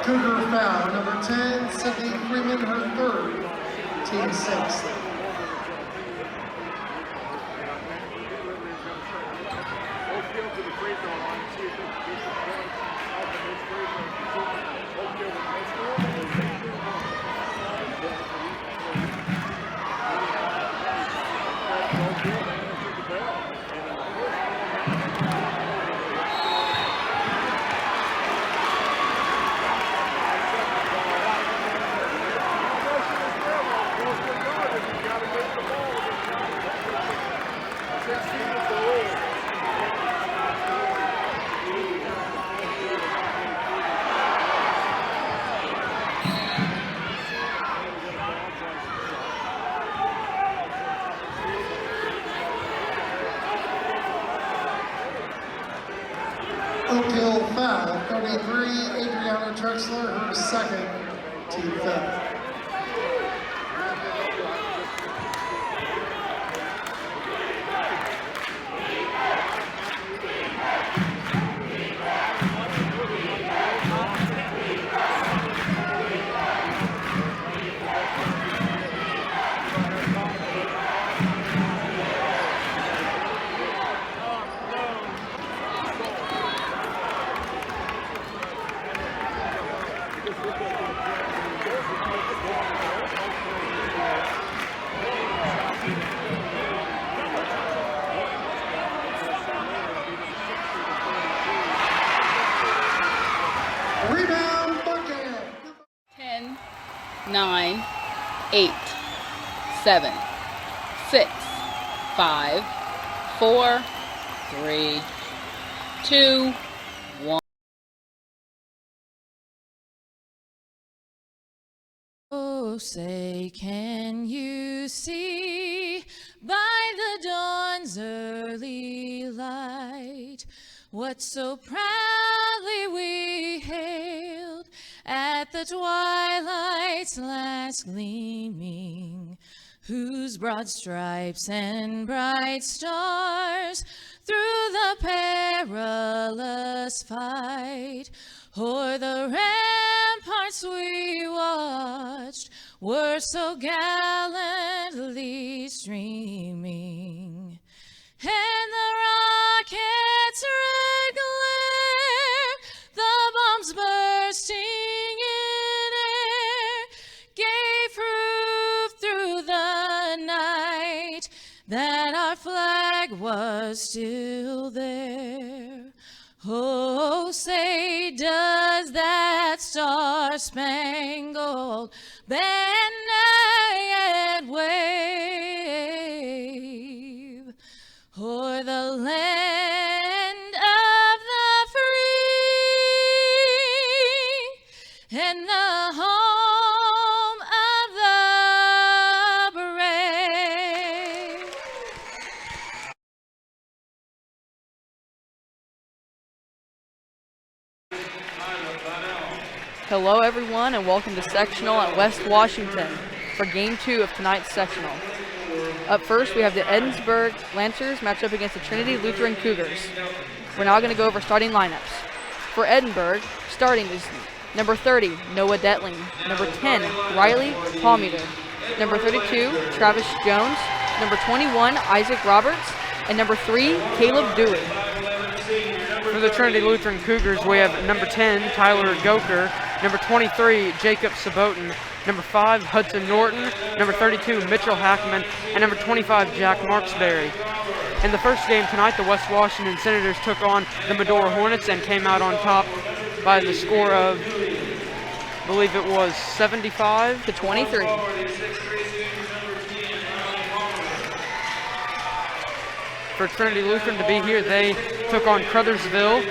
Cougar foul, number 10, Sydney Freeman, her third, team sixth. Oakhill foul, 33, Adriana Drexler, her second, team fifth. Rebound, bucket. 10, 9, 8, 7, 6, 5, 4, 3, 2, 1. Oh, say, can you see by the dawn's early light what so proudly we hailed at the twilight's last gleaming, whose broad stripes and bright stars through the perilous fight o'er the ramparts we watched were so gallantly streaming, and the rockets' red glare, the bombs bursting in air, gave proof through the night that our flag was still there. Oh, say, does that star-spangled banner yet wave Hello everyone and welcome to sectional at West Washington for game 2 of tonight's sectional. Up first we have the Edinburgh Lancers match up against the Trinity Lutheran Cougars. We're now going to go over starting lineups. For Edinburgh, starting is number 30, Noah Detling, number 10, Riley Palmeter, number 32, Travis Jones, number 21, Isaac Roberts, and number 3, Caleb Dewey. For the Trinity Lutheran Cougars, we have number 10, Tyler Goker, number 23, Jacob Sabotin, number 5, Hudson Norton, number 32, Mitchell Hackman, and number 25, Jack Marksberry. In the first game tonight, the West Washington Senators took on the Medora Hornets and came out on top by the score of, I believe it was 75 to 23. For Trinity Lutheran to be here, they took on Crothersville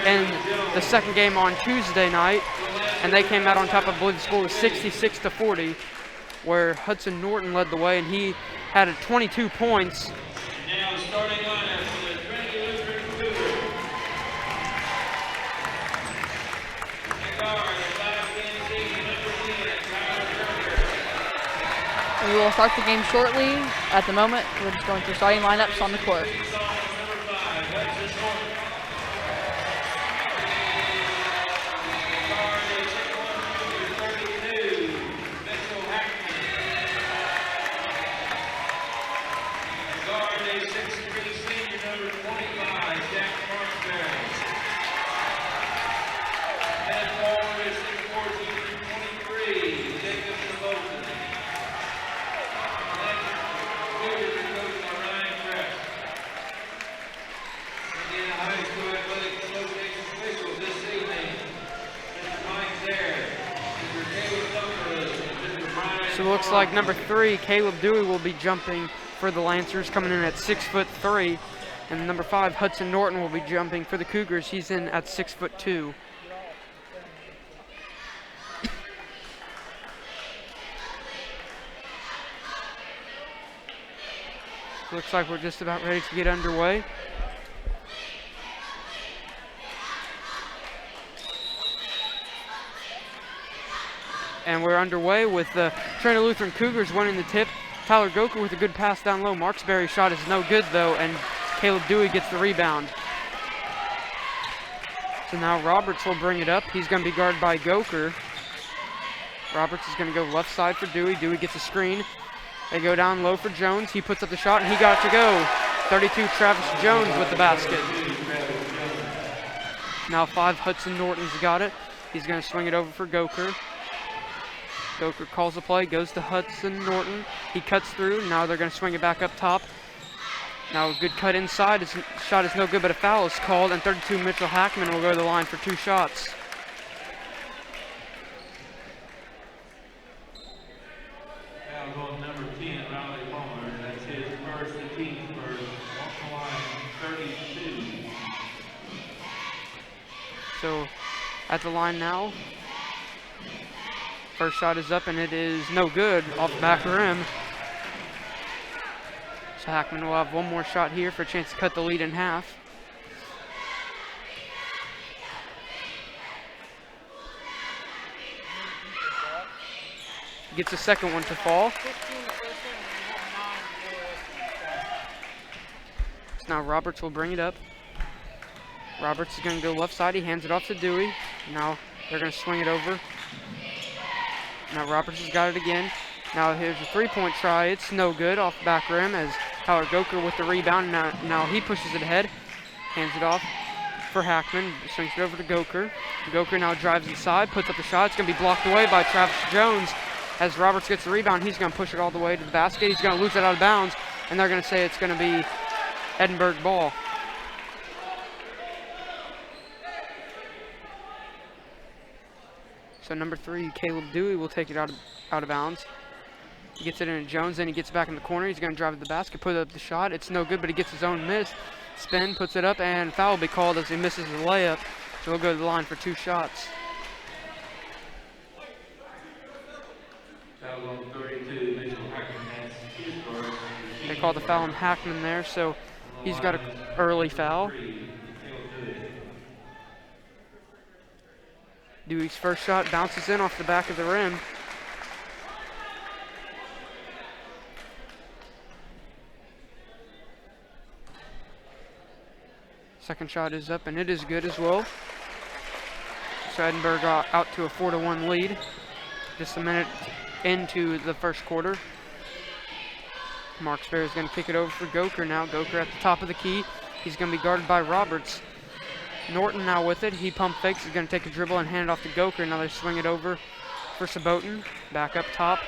in the second game on Tuesday night, and they came out on top. I believe the score was 66 to 40, where Hudson Norton led the way, and he had 22 points. Now starting lineup for the Trinity Lutheran Cougars. And guard, We will start the game shortly. At the moment, we're just going through starting lineups on the court. So it looks like number 3, Caleb Dewey, will be jumping for the Lancers, coming in at 6'3", and number 5, Hudson Norton, will be jumping for the Cougars. He's in at 6'2". Looks like we're just about ready to get underway. And we're underway with the Trinity Lutheran Cougars winning the tip. Tyler Goker with a good pass down low. Marksberry's shot is no good though, and Caleb Dewey gets the rebound. So now Roberts will bring it up. He's going to be guarded by Goker. Roberts is going to go left side for Dewey. Dewey gets a screen. They go down low for Jones. He puts up the shot, and he got it to go. 32, Travis Jones with the basket. Now 5, Hudson Norton's got it. He's going to swing it over for Goker. Goker calls the play, goes to Hudson Norton. He cuts through. Now they're going to swing it back up top. Now a good cut inside. His shot is no good, but a foul is called, and 32, Mitchell Hackman, will go to the line for 2 shots. Foul on number 10, Riley Palmer. That's his first, the team's first. Off the line, 32. So at the line now. First shot is up, and it is no good off the back rim. So Hackman will have one more shot here for a chance to cut the lead in half. Gets a second one to fall. So now Roberts will bring it up. Roberts is going to go left side. He hands it off to Dewey. Now they're going to swing it over. Now Roberts has got it again. Now here's a 3-point try. It's no good off the back rim as Tyler Goker with the rebound. Now he pushes it ahead. Hands it off for Hackman. Swings it over to Goker. Goker now drives inside, puts up the shot. It's going to be blocked away by Travis Jones. As Roberts gets the rebound, he's going to push it all the way to the basket. He's going to lose it out of bounds, and they're going to say it's going to be Edinburgh ball. So number 3, Caleb Dewey, will take it out of bounds. He gets it into Jones, then he gets back in the corner. He's going to drive to the basket, put up the shot. It's no good, but he gets his own miss. Spin, puts it up, and foul will be called as he misses the layup. So he'll go to the line for 2 shots. Foul on 32, Mitchell Hackman has his first. They call the foul on Hackman there, so he's got an early foul. Dewey's first shot bounces in off the back of the rim. Second shot is up, and it is good as well. So Edinburgh got out to a 4-1 lead. Just a minute into the first quarter. Marksberry is going to kick it over for Goker now. Goker at the top of the key. He's going to be guarded by Roberts. Norton now with it. He pump fakes. He's going to take a dribble and hand it off to Goker. Now they swing it over for Saboten. Back up top.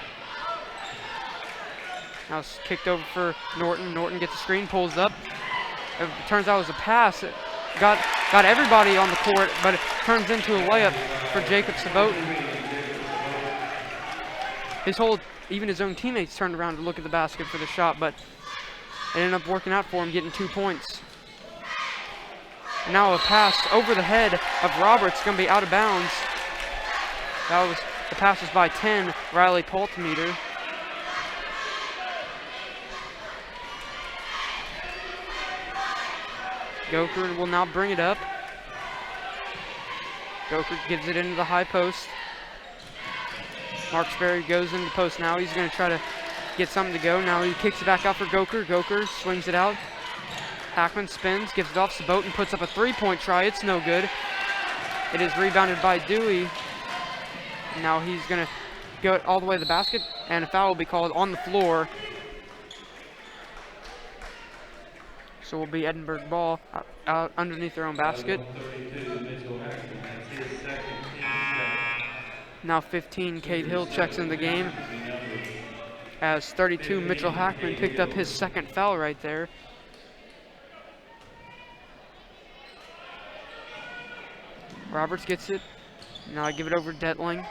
Now it's kicked over for Norton. Norton gets a screen, pulls up. It turns out it was a pass. It got everybody on the court, but it turns into a layup for Jacob Saboten. Even his own teammates turned around to look at the basket for the shot, but it ended up working out for him, getting 2 points. And now a pass over the head of Roberts, going to be out of bounds. The pass was by 10, Riley Paltmeter. Goker will now bring it up. Goker gives it into the high post. Marksberry goes into post now. He's going to try to get something to go. Now he kicks it back out for Goker. Goker swings it out. Hackman spins, gives it off. Saboten puts up a three-point try. It's no good. It is rebounded by Dewey. Now he's going to go all the way to the basket, and a foul will be called on the floor. So will be Edinburgh ball out underneath their own basket. Now 15, Cade Hill checks in the game. As 32, Mitchell Hackman picked up his second foul right there. Roberts gets it. Now I give it over to Detling.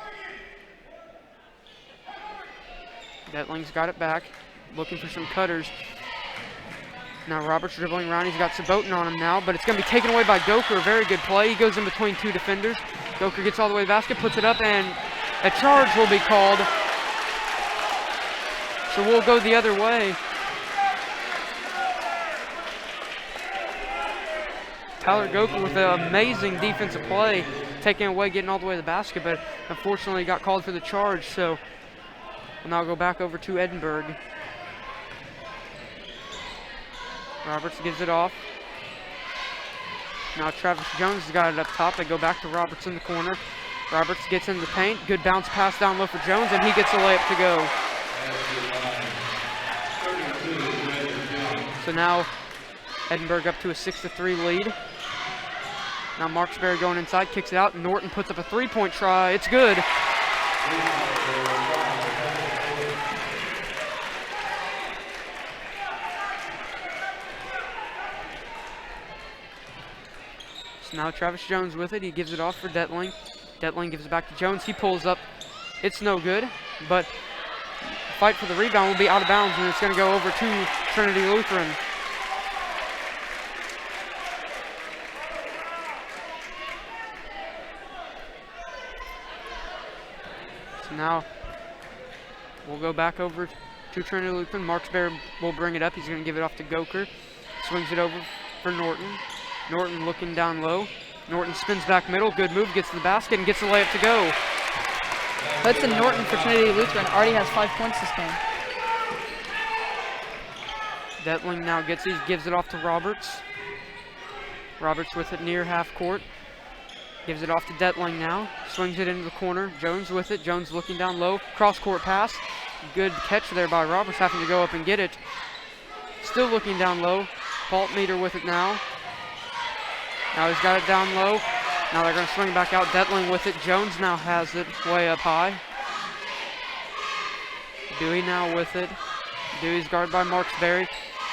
Detling's got it back, looking for some cutters. Now Roberts dribbling around. He's got Saboten on him now, but it's going to be taken away by Goker. A very good play. He goes in between two defenders. Goker gets all the way to the basket, puts it up, and a charge will be called. So we'll go the other way. Tyler Goker with an amazing defensive play, taking away, getting all the way to the basket, but unfortunately got called for the charge, so we'll now go back over to Edinburgh. Roberts gives it off. Now Travis Jones has got it up top. They go back to Roberts in the corner. Roberts gets in the paint. Good bounce pass down low for Jones, and he gets a layup to go. So now Edinburgh up to a 6-3 lead. Now Marksberry going inside, kicks it out. Norton puts up a three-point try. It's good. So now Travis Jones with it. He gives it off for Detling. Detling gives it back to Jones. He pulls up. It's no good, but fight for the rebound will be out of bounds, and it's going to go over to Trinity Lutheran. So now we'll go back over to Trinity Lutheran. Marksberry will bring it up. He's going to give it off to Goker. Swings it over for Norton. Norton looking down low. Norton spins back middle. Good move. Gets to the basket and gets the layup to go. Hudson Norton for Trinity Lutheran already has 5 points this game. Detling now gives it off to Roberts. Roberts with it near half court. Gives it off to Detling now. Swings it into the corner. Jones with it. Jones looking down low. Cross court pass. Good catch there by Roberts, having to go up and get it. Still looking down low. Paltmeter with it now. Now he's got it down low. Now they're going to swing back out. Detling with it. Jones now has it way up high. Dewey now with it. Dewey's guarded by Marksberry.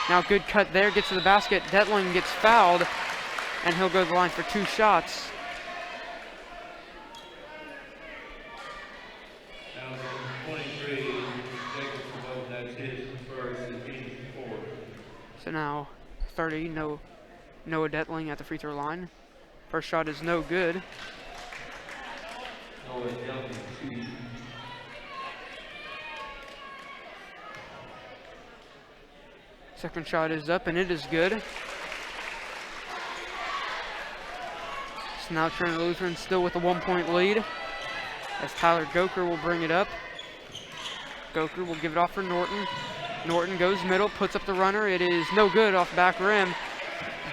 Now good cut there. Gets to the basket. Detling gets fouled, and he'll go to the line for 2 shots. So now 30, Noah Detling at the free throw line. First shot is no good. Second shot is up, and it is good. So now Trinity Lutheran still with a 1-point lead as Tyler Goker will bring it up. Goker will give it off for Norton. Norton goes middle, puts up the runner. It is no good off back rim.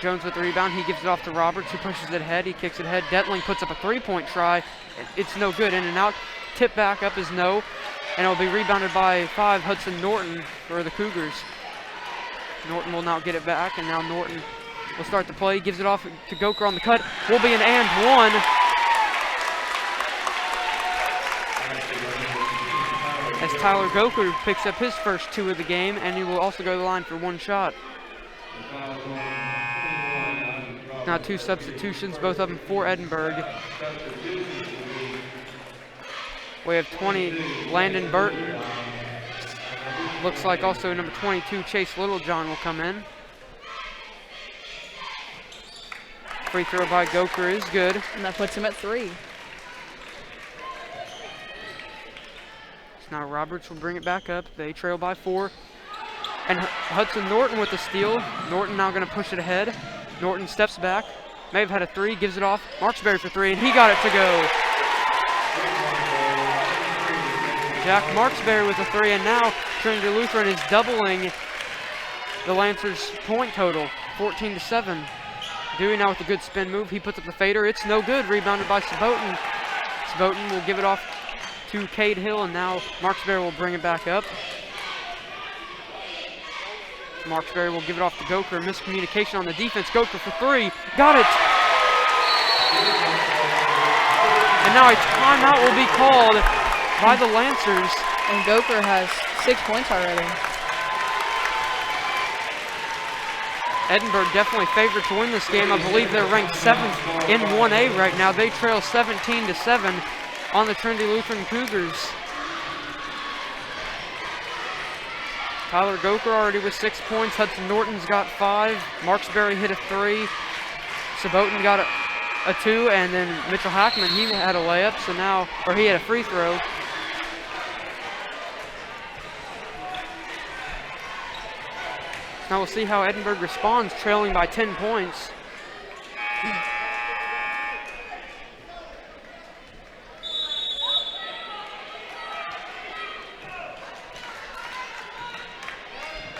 Jones with the rebound. He gives it off to Roberts, who pushes it ahead. He kicks it ahead. Detling puts up a 3-point try. It's no good. In and out. Tip back up is no. And it'll be rebounded by 5, Hudson Norton for the Cougars. Norton will now get it back, and now Norton will start the play. Gives it off to Goker on the cut. Will be an and one. As Tyler Goker picks up his first 2 of the game, and he will also go to the line for 1 shot. Now 2 substitutions, both of them for Edinburgh. We have 20, Landon Burton. Looks like also number 22, Chase Littlejohn, will come in. Free throw by Goker is good. And that puts him at 3. Now Roberts will bring it back up. They trail by 4. And Hudson Norton with the steal. Norton now going to push it ahead. Norton steps back. May have had a 3, gives it off. Marksberry for 3, and he got it to go. Jack Marksberry with a 3, and now Trinity Lutheran is doubling the Lancers' point total, 14-7. Dewey now with a good spin move. He puts up the fader. It's no good. Rebounded by Saboten. Saboten will give it off to Cade Hill, and now Marksberry will bring it back up. Marksberry will give it off to Goker. Miscommunication on the defense. Goker for 3. Got it! And now a timeout will be called by the Lancers. And Goker has 6 points already. Edinburgh definitely favored to win this game. I believe they're ranked 7th in 1A right now. They trail 17-7 on the Trinity Lutheran Cougars. Tyler Goker already with 6 points. Hudson Norton's got 5. Marksberry hit a 3. Saboten got a 2, and then Mitchell Hackman, he had a layup, so now, or he had a free throw. Now we'll see how Edinburgh responds, trailing by 10 points.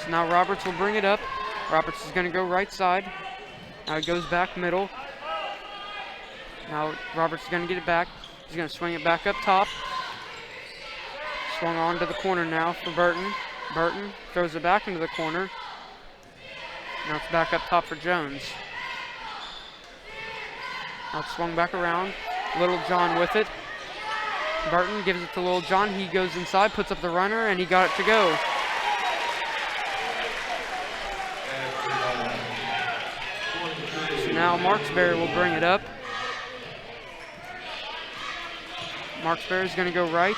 So now Roberts will bring it up. Roberts is going to go right side. Now he goes back middle. Now Roberts is going to get it back. He's going to swing it back up top. Swung on to the corner now for Burton. Burton throws it back into the corner. Now it's back up top for Jones. Now it's swung back around. Littlejohn with it. Burton gives it to Littlejohn. He goes inside, puts up the runner, and he got it to go. So now Marksberry will bring it up. Marksberry is going to go right.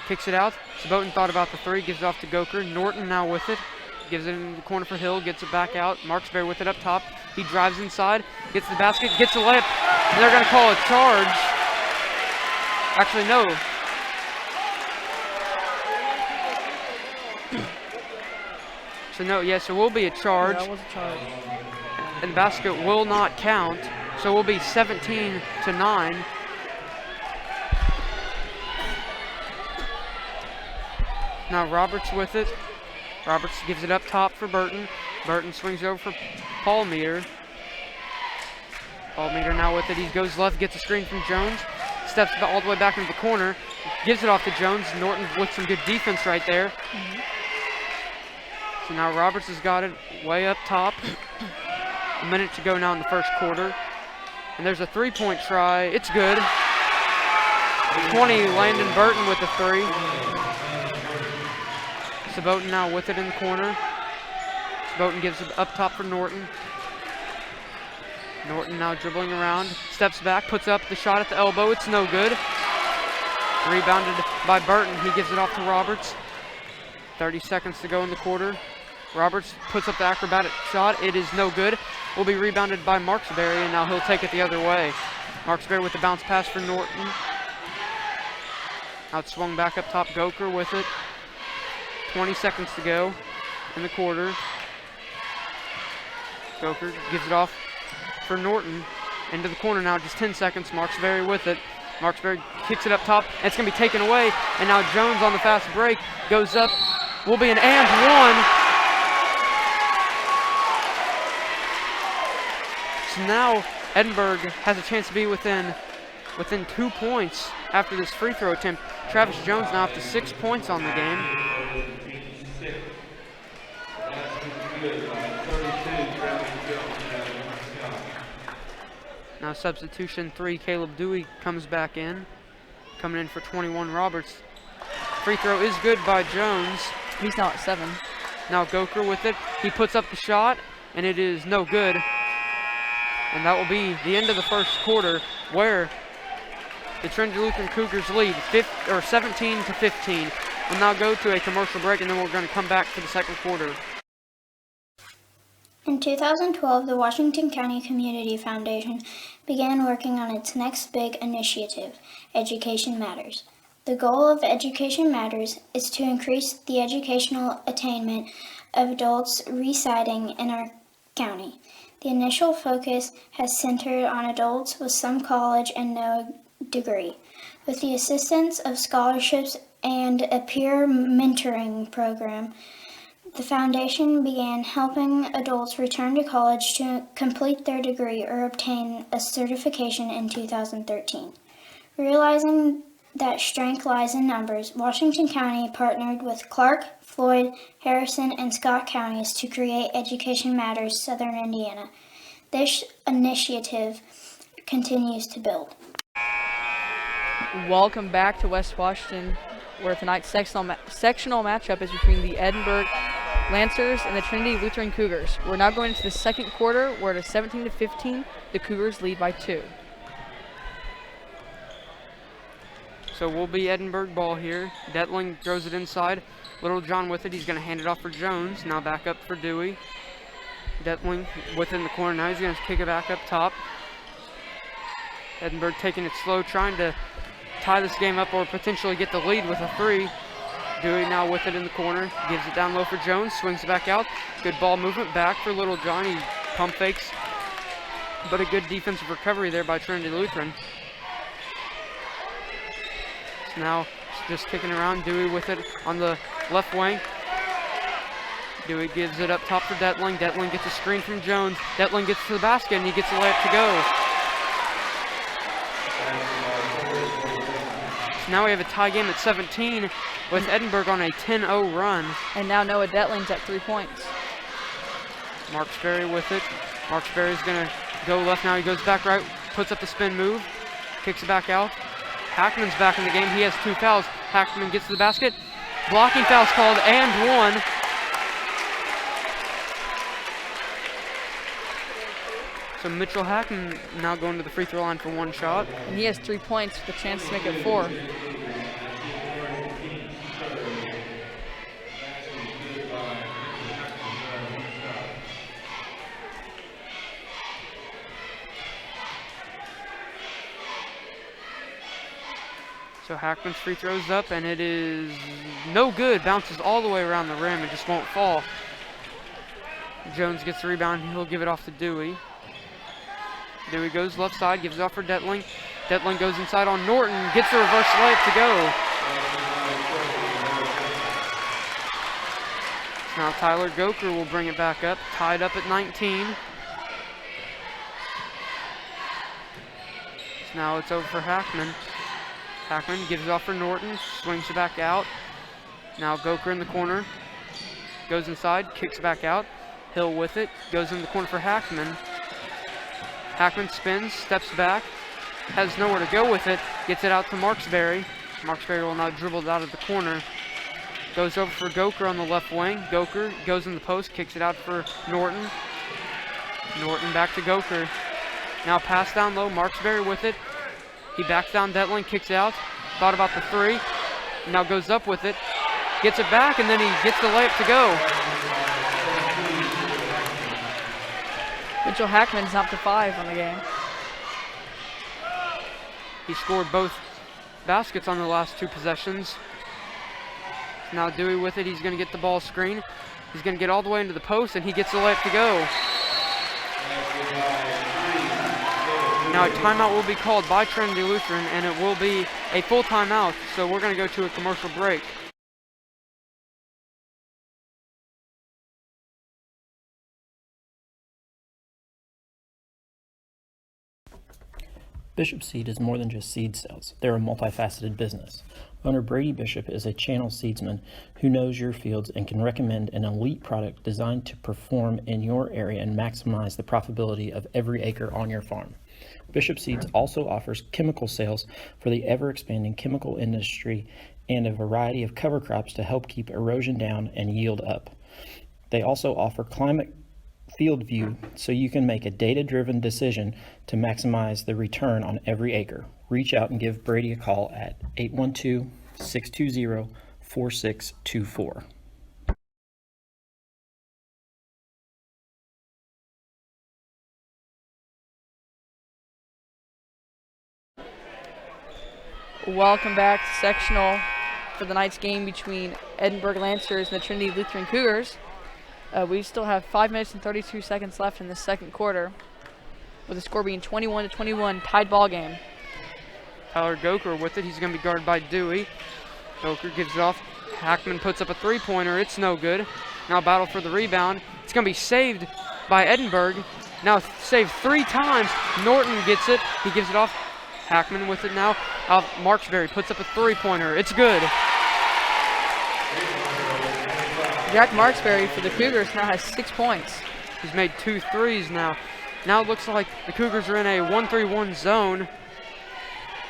Kicks it out. Saboten thought about the 3, gives it off to Goker. Norton now with it. Gives it in the corner for Hill, gets it back out. Marksberry with it up top. He drives inside, gets the basket, gets a layup, and they're going to call a charge. Actually, no. So no, yes, there will be a charge. That was a charge. And the basket will not count, so we'll be 17-9. Now Roberts with it. Roberts gives it up top for Burton. Burton swings over for Paul Meter. Paul Meter now with it. He goes left, gets a screen from Jones. Steps all the way back into the corner. Gives it off to Jones. Norton with some good defense right there. So now Roberts has got it way up top. A minute to go now in the first quarter. And there's a 3-point try. It's good. 20, Landon Burton with the 3. Saboten now with it in the corner. Saboten gives it up top for Norton. Norton now dribbling around. Steps back, puts up the shot at the elbow. It's no good. Rebounded by Burton. He gives it off to Roberts. 30 seconds to go in the quarter. Roberts puts up the acrobatic shot. It is no good. Will be rebounded by Marksberry, and now he'll take it the other way. Marksberry with the bounce pass for Norton. Now it's swung back up top. Goker with it. 20 seconds to go in the quarter. Goker gives it off for Norton. Into the corner now, just 10 seconds. Marksberry with it. Marksberry kicks it up top, and it's going to be taken away. And now Jones on the fast break goes up. Will be an and one. So now Edinburgh has a chance to be within 2 points after this free throw attempt. Travis Jones now up to 6 points on the game. Now substitution 3, Caleb Dewey comes back in. Coming in for 21, Roberts. Free throw is good by Jones. He's now at 7. Now Goker with it. He puts up the shot, and it is no good. And that will be the end of the first quarter, where the Trinity Lutheran Cougars lead 17-15. We'll now go to a commercial break, and then we're going to come back for the second quarter. In 2012, the Washington County Community Foundation began working on its next big initiative, Education Matters. The goal of Education Matters is to increase the educational attainment of adults residing in our county. The initial focus has centered on adults with some college and no degree. With the assistance of scholarships and a peer mentoring program, the foundation began helping adults return to college to complete their degree or obtain a certification in 2013. Realizing that strength lies in numbers, Washington County partnered with Clark, Floyd, Harrison, and Scott counties to create Education Matters Southern Indiana. This initiative continues to build. Welcome back to West Washington, where tonight's sectional matchup is between the Edinburgh Lancers and the Trinity Lutheran Cougars. We're now going into the second quarter, where it is 17-15. The Cougars lead by 2. So we'll be Edinburgh ball here. Detling throws it inside. Little John with it. He's going to hand it off for Jones. Now back up for Dewey. Detling within the corner. Now he's going to kick it back up top. Edinburgh taking it slow, trying to tie this game up or potentially get the lead with a 3. Dewey now with it in the corner. Gives it down low for Jones. Swings it back out. Good ball movement back for Little John. He pump fakes. But a good defensive recovery there by Trinity Lutheran. So now just kicking around. Dewey with it on the left wing. Dewey gives it up top for Detling. Detling gets a screen from Jones. Detling gets to the basket and he gets the layup to go. Now we have a tie game at 17 with Edinburgh on a 10-0 run. And now Noah Detling's at 3 points. Marksberry with it. Marksberry's going to go left now. He goes back right, puts up the spin move, kicks it back out. Hackman's back in the game. He has 2 fouls. Hackman gets to the basket. Blocking foul's called and 1. So Mitchell Hackman now going to the free throw line for 1 shot. And he has 3 points with a chance to make it 4. So Hackman's free throws up and it is no good. Bounces all the way around the rim and just won't fall. Jones gets the rebound. He'll give it off to Dewey. Dewey goes left side, gives it off for Detling. Detling goes inside on Norton, gets the reverse layup to go. Now Tyler Goker will bring it back up, tied up at 19. So now it's over for Hackman. Hackman gives it off for Norton, swings it back out. Now Goker in the corner, goes inside, kicks back out. Hill with it, goes in the corner for Hackman. Hackman spins, steps back, has nowhere to go with it, gets it out to Marksberry. Marksberry will now dribble it out of the corner. Goes over for Goker on the left wing. Goker goes in the post, kicks it out for Norton. Norton back to Goker. Now pass down low, Marksberry with it. He backs down Detling, kicks out. Thought about the 3. Now goes up with it. Gets it back, and then he gets the layup to go. Mitchell Hackman's up to 5 on the game. He scored both baskets on the last 2 possessions. Now Dewey with it. He's going to get the ball screen. He's going to get all the way into the post, and he gets the layup to go. Now a timeout will be called by Trinity Lutheran, and it will be a full timeout, so we're going to go to a commercial break. Bishop Seed is more than just seed sales. They're a multifaceted business. Owner Brady Bishop is a channel seedsman who knows your fields and can recommend an elite product designed to perform in your area and maximize the profitability of every acre on your farm. Bishop Seeds also offers chemical sales for the ever-expanding chemical industry and a variety of cover crops to help keep erosion down and yield up. They also offer climate field view so you can make a data-driven decision to maximize the return on every acre. Reach out and give Brady a call at 812-620-4624. Welcome back to sectional for the night's game between Edinburgh Lancers and the Trinity Lutheran Cougars. We still have 5 minutes and 32 seconds left in the second quarter, with the score being 21-21, tied ball game. Tyler Goker with it. He's going to be guarded by Dewey. Goker gives it off. Hackman puts up a three-pointer. It's no good. Now battle for the rebound. It's going to be saved by Edinburgh. Now saved 3 times. Norton gets it. He gives it off. Hackman with it now. Marksberry puts up a three-pointer. It's good. Jack Marksberry for the Cougars now has 6 points. He's made 2 threes now. Now it looks like the Cougars are in a 1-3-1 zone.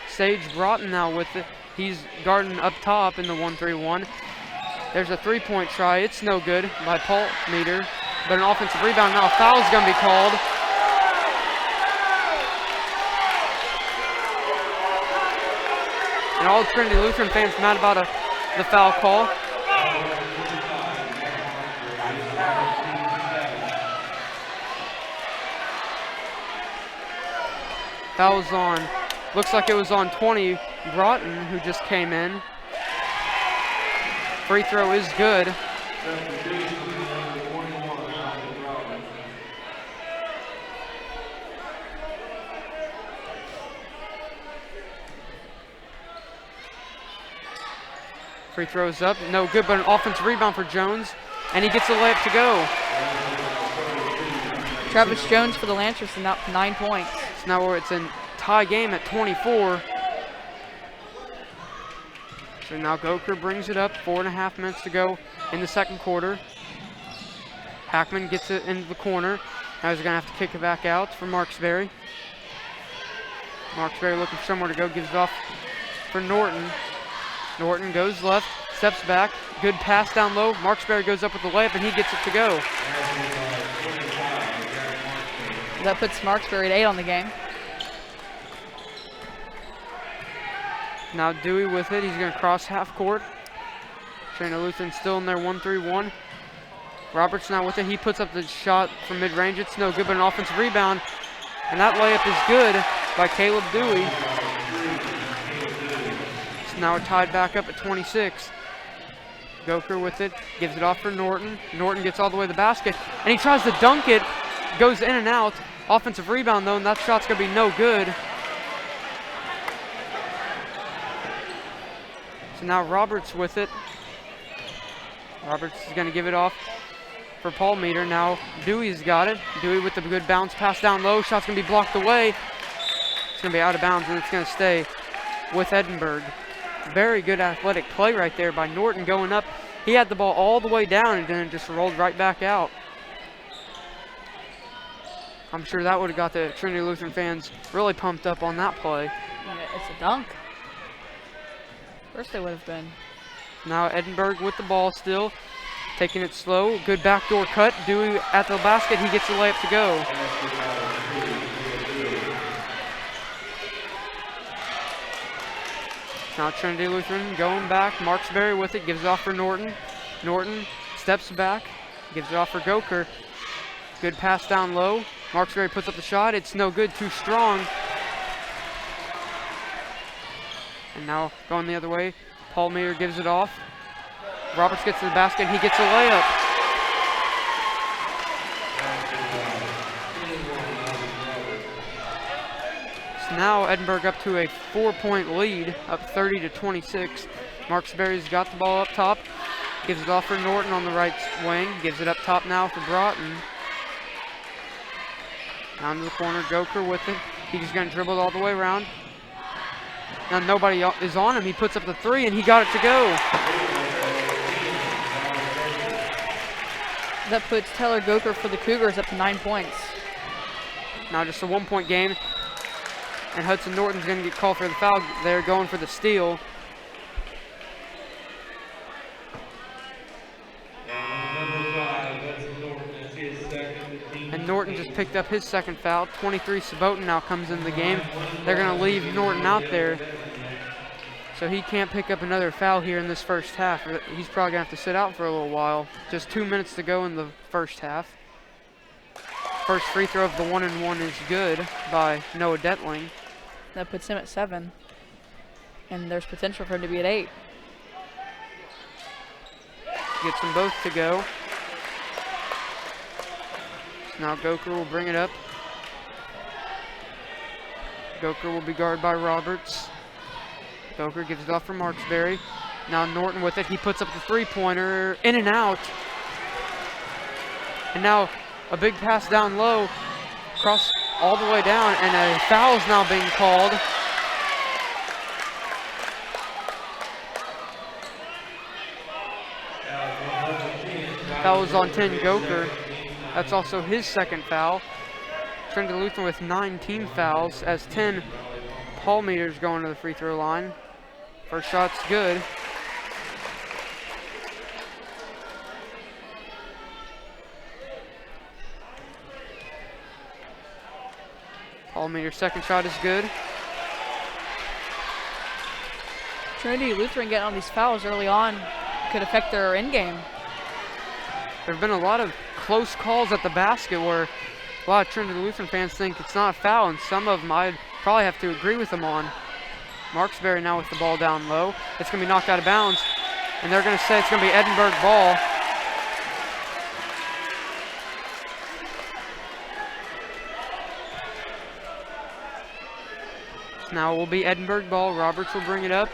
Sage Broughton now with it. He's guarding up top in the 1-3-1. There's a three-point try. It's no good by Paul Meter. But an offensive rebound now. A foul's going to be called. And all the Trinity Lutheran fans mad about the foul call. Foul's on. Looks like it was on 20, Broughton, who just came in. Free throw is good. Free throw's up, no good, but an offensive rebound for Jones, and he gets a layup to go. Travis Jones for the Lancers and up 9 points. So now it's a tie game at 24. So now Goker brings it up, 4.5 minutes to go in the second quarter. Hackman gets it into the corner. Now he's gonna have to kick it back out for Marksberry. Marksberry looking for somewhere to go, gives it off for Norton. Norton goes left, steps back, good pass down low. Marksberry goes up with the layup and he gets it to go. That puts Marksberry at 8 on the game. Now Dewey with it, he's gonna cross half court. Trinity Lutheran still in there 1-3-1. Roberts now with it, he puts up the shot from mid-range, it's no good, but an offensive rebound. And that layup is good by Caleb Dewey. So now we're tied back up at 26. Goker with it, gives it off for Norton. Norton gets all the way to the basket, and he tries to dunk it, goes in and out. Offensive rebound though, and that shot's gonna be no good. So now Roberts with it. Roberts is gonna give it off for Paul Meter. Now Dewey's got it. Dewey with the good bounce pass down low. Shot's gonna be blocked away. It's gonna be out of bounds and it's gonna stay with Edinburgh. Very good athletic play right there by Norton going up. He had the ball all the way down and then it just rolled right back out. I'm sure that would have got the Trinity Lutheran fans really pumped up on that play. Yeah, it's a dunk. First they would have been. Now Edinburgh with the ball still, taking it slow. Good backdoor cut. Dewey at the basket. He gets the layup to go. Now Trinity Lutheran going back. Marksberry with it. Gives it off for Norton. Norton steps back. Gives it off for Goker. Good pass down low. Marksberry puts up the shot. It's no good. Too strong. And now going the other way. Paul Meyer gives it off. Roberts gets to the basket. He gets a layup. now Edinburgh up to a 4-point lead, up 30-26. Marksberry's got the ball up top, gives it off for Norton on the right wing, gives it up top now for Broughton. Down to the corner, Goker with it. He's going to dribble it all the way around. Now nobody is on him. He puts up the three, and he got it to go. That puts Taylor Goker for the Cougars up to 9 points. Now just a 1-point game. And Hudson Norton's going to get called for the foul. They're going for the steal. And Norton just picked up his second foul. 23 Sabotin now comes in the game. They're going to leave Norton out there. So he can't pick up another foul here in this first half. He's probably going to have to sit out for a little while. Just 2 minutes to go in the first half. First free throw of the 1-and-1 is good by Noah Detling. That puts him at 7. And there's potential for him to be at 8. Gets them both to go. Now Goker will bring it up. Goker will be guarded by Roberts. Goker gives it off for Marksberry. Now Norton with it. He puts up the three-pointer. In and out. And now a big pass down low. Cross all the way down. And a foul is now being called. Foul was on 10 Goker. That's also his second foul. Trinity Lutheran with 9 team fouls as 10 Paul Meters going to the free throw line. First shot's good. Paul Meter's second shot is good. Trinity Lutheran getting all these fouls early on could affect their end game. There have been a lot of close calls at the basket where a lot of Trinity Lutheran fans think it's not a foul, and some of them I'd probably have to agree with them on. Marksberry now with the ball down low. It's going to be knocked out of bounds, and they're going to say it's going to be Edinburgh ball. So now it will be Edinburgh ball. Roberts will bring it up.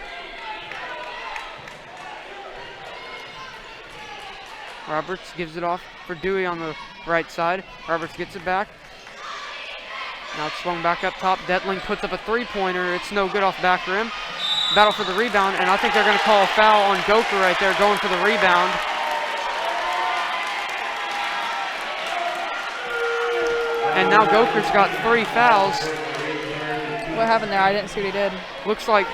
Roberts gives it off for Dewey on the right side. Roberts gets it back. Now it's swung back up top. Detling puts up a three-pointer. It's no good off back rim. Battle for the rebound, and I think they're going to call a foul on Goker right there, going for the rebound. And now Goker's got 3 fouls. What happened there? I didn't see what he did. Looks like,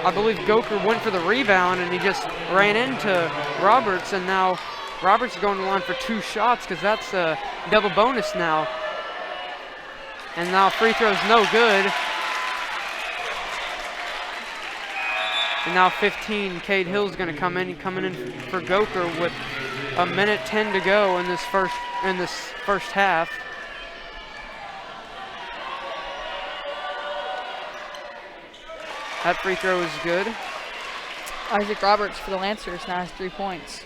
I believe Goker went for the rebound, and he just ran into Roberts, and now Roberts is going to the line for 2 shots because that's a double bonus now. And now free throw's no good. And now 15, Cade Hill's going to come in for Goker with 1:10 to go in this first half. That free throw is good. Isaac Roberts for the Lancers now has 3 points.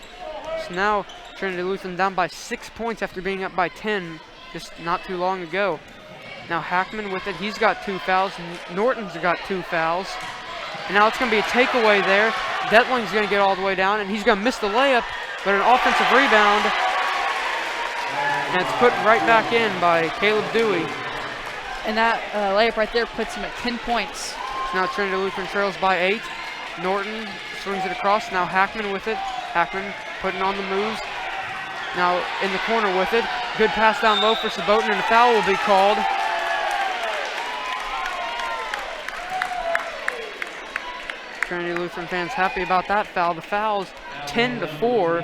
So now Trinity Lutheran down by 6 points after being up by 10 just not too long ago. Now Hackman with it, he's got 2 fouls. Norton's got 2 fouls. And now it's going to be a takeaway there. Detling's going to get all the way down, and he's going to miss the layup, but an offensive rebound. And it's put right back in by Caleb Dewey. And that layup right there puts him at 10 points. So now Trinity Lutheran trails by 8. Norton swings it across. Now Hackman with it. Hackman putting on the moves. Now in the corner with it. Good pass down low for Sabotin, and a foul will be called. Trinity Lutheran fans happy about that foul. The foul's 10-4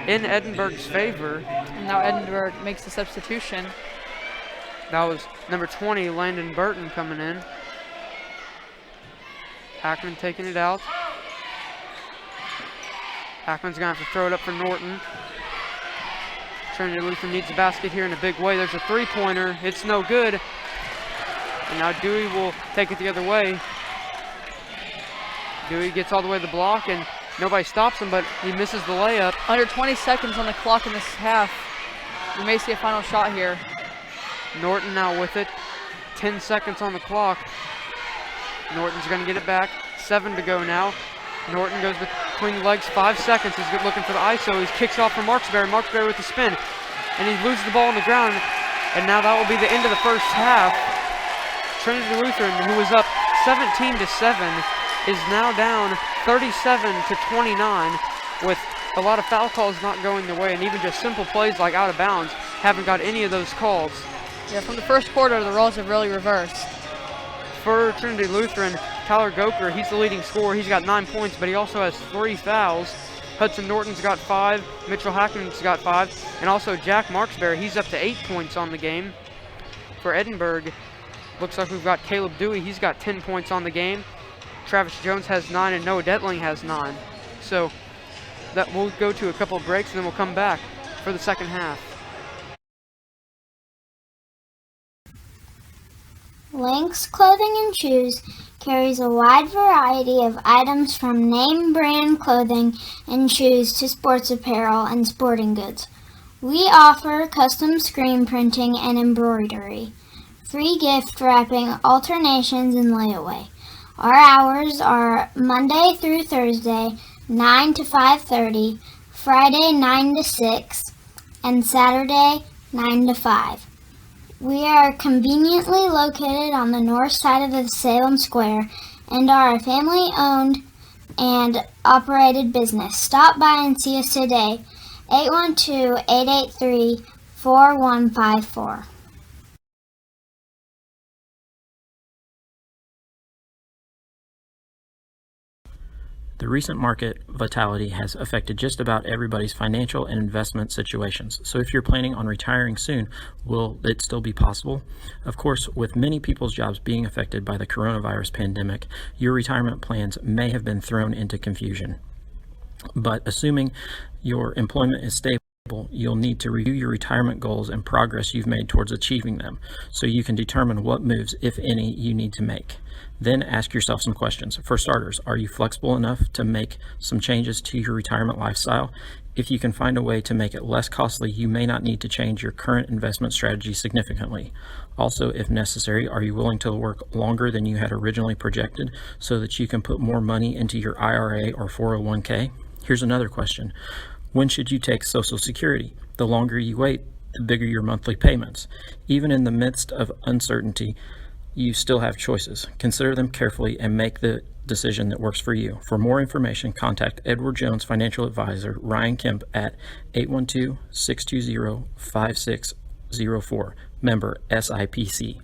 in Edinburgh's favor. And now Edinburgh makes the substitution. That was number 20, Landon Burton, coming in. Hackman taking it out. Hackman's going to have to throw it up for Norton. Trinity Lutheran needs a basket here in a big way. There's a three-pointer. It's no good. And now Dewey will take it the other way. Dewey gets all the way to the block, and nobody stops him, but he misses the layup. Under 20 seconds on the clock in this half. We may see a final shot here. Norton now with it. 10 seconds on the clock. Norton's going to get it back. 7 to go now. Norton goes between the legs. 5 seconds. He's looking for the ISO. He kicks off for Marksberry. Marksberry with the spin. And he loses the ball on the ground. And now that will be the end of the first half. Trinity Lutheran, who was up 17 to 7, is now down 37 to 29 with a lot of foul calls not going their way, and even just simple plays like out of bounds haven't got any of those calls. Yeah, from the first quarter, the roles have really reversed. For Trinity Lutheran, Tyler Goker, he's the leading scorer. He's got 9 points, but he also has 3 fouls. Hudson Norton's got 5, Mitchell Hackman's got 5, and also Jack Marksberry, he's up to 8 points on the game. For Edinburgh, looks like we've got Caleb Dewey, he's got 10 points on the game. Travis Jones has 9, and Noah Detling has 9. So that we'll go to a couple of breaks, and then we'll come back for the second half. Lynx Clothing and Shoes carries a wide variety of items from name brand clothing and shoes to sports apparel and sporting goods. We offer custom screen printing and embroidery, free gift wrapping, alternations, and layaway. Our hours are Monday through Thursday, 9 to 5:30, Friday 9 to 6, and Saturday 9 to 5. We are conveniently located on the north side of the Salem Square and are a family-owned and operated business. Stop by and see us today, 812-883-4154. The recent market volatility has affected just about everybody's financial and investment situations. So if you're planning on retiring soon, will it still be possible? Of course, with many people's jobs being affected by the coronavirus pandemic, your retirement plans may have been thrown into confusion. But assuming your employment is stable, you'll need to review your retirement goals and progress you've made towards achieving them, so you can determine what moves, if any, you need to make. Then ask yourself some questions. For starters, are you flexible enough to make some changes to your retirement lifestyle? If you can find a way to make it less costly, you may not need to change your current investment strategy significantly. Also, if necessary, are you willing to work longer than you had originally projected so that you can put more money into your IRA or 401k? Here's another question. When should you take Social Security? The longer you wait, the bigger your monthly payments. Even in the midst of uncertainty, you still have choices. Consider them carefully and make the decision that works for you. For more information, contact Edward Jones Financial Advisor Ryan Kemp at 812-620-5604, member SIPC.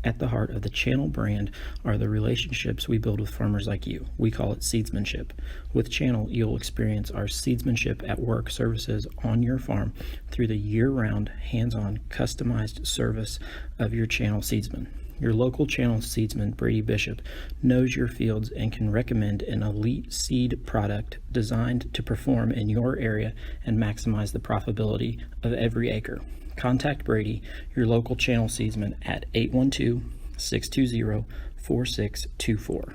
At the heart of the Channel brand are the relationships we build with farmers like you. We call it seedsmanship. With Channel, you'll experience our seedsmanship at work services on your farm through the year-round, hands-on, customized service of your Channel seedsman. Your local Channel seedsman, Brady Bishop, knows your fields and can recommend an elite seed product designed to perform in your area and maximize the profitability of every acre. Contact Brady, your local Channel seedsman, at 812-620-4624.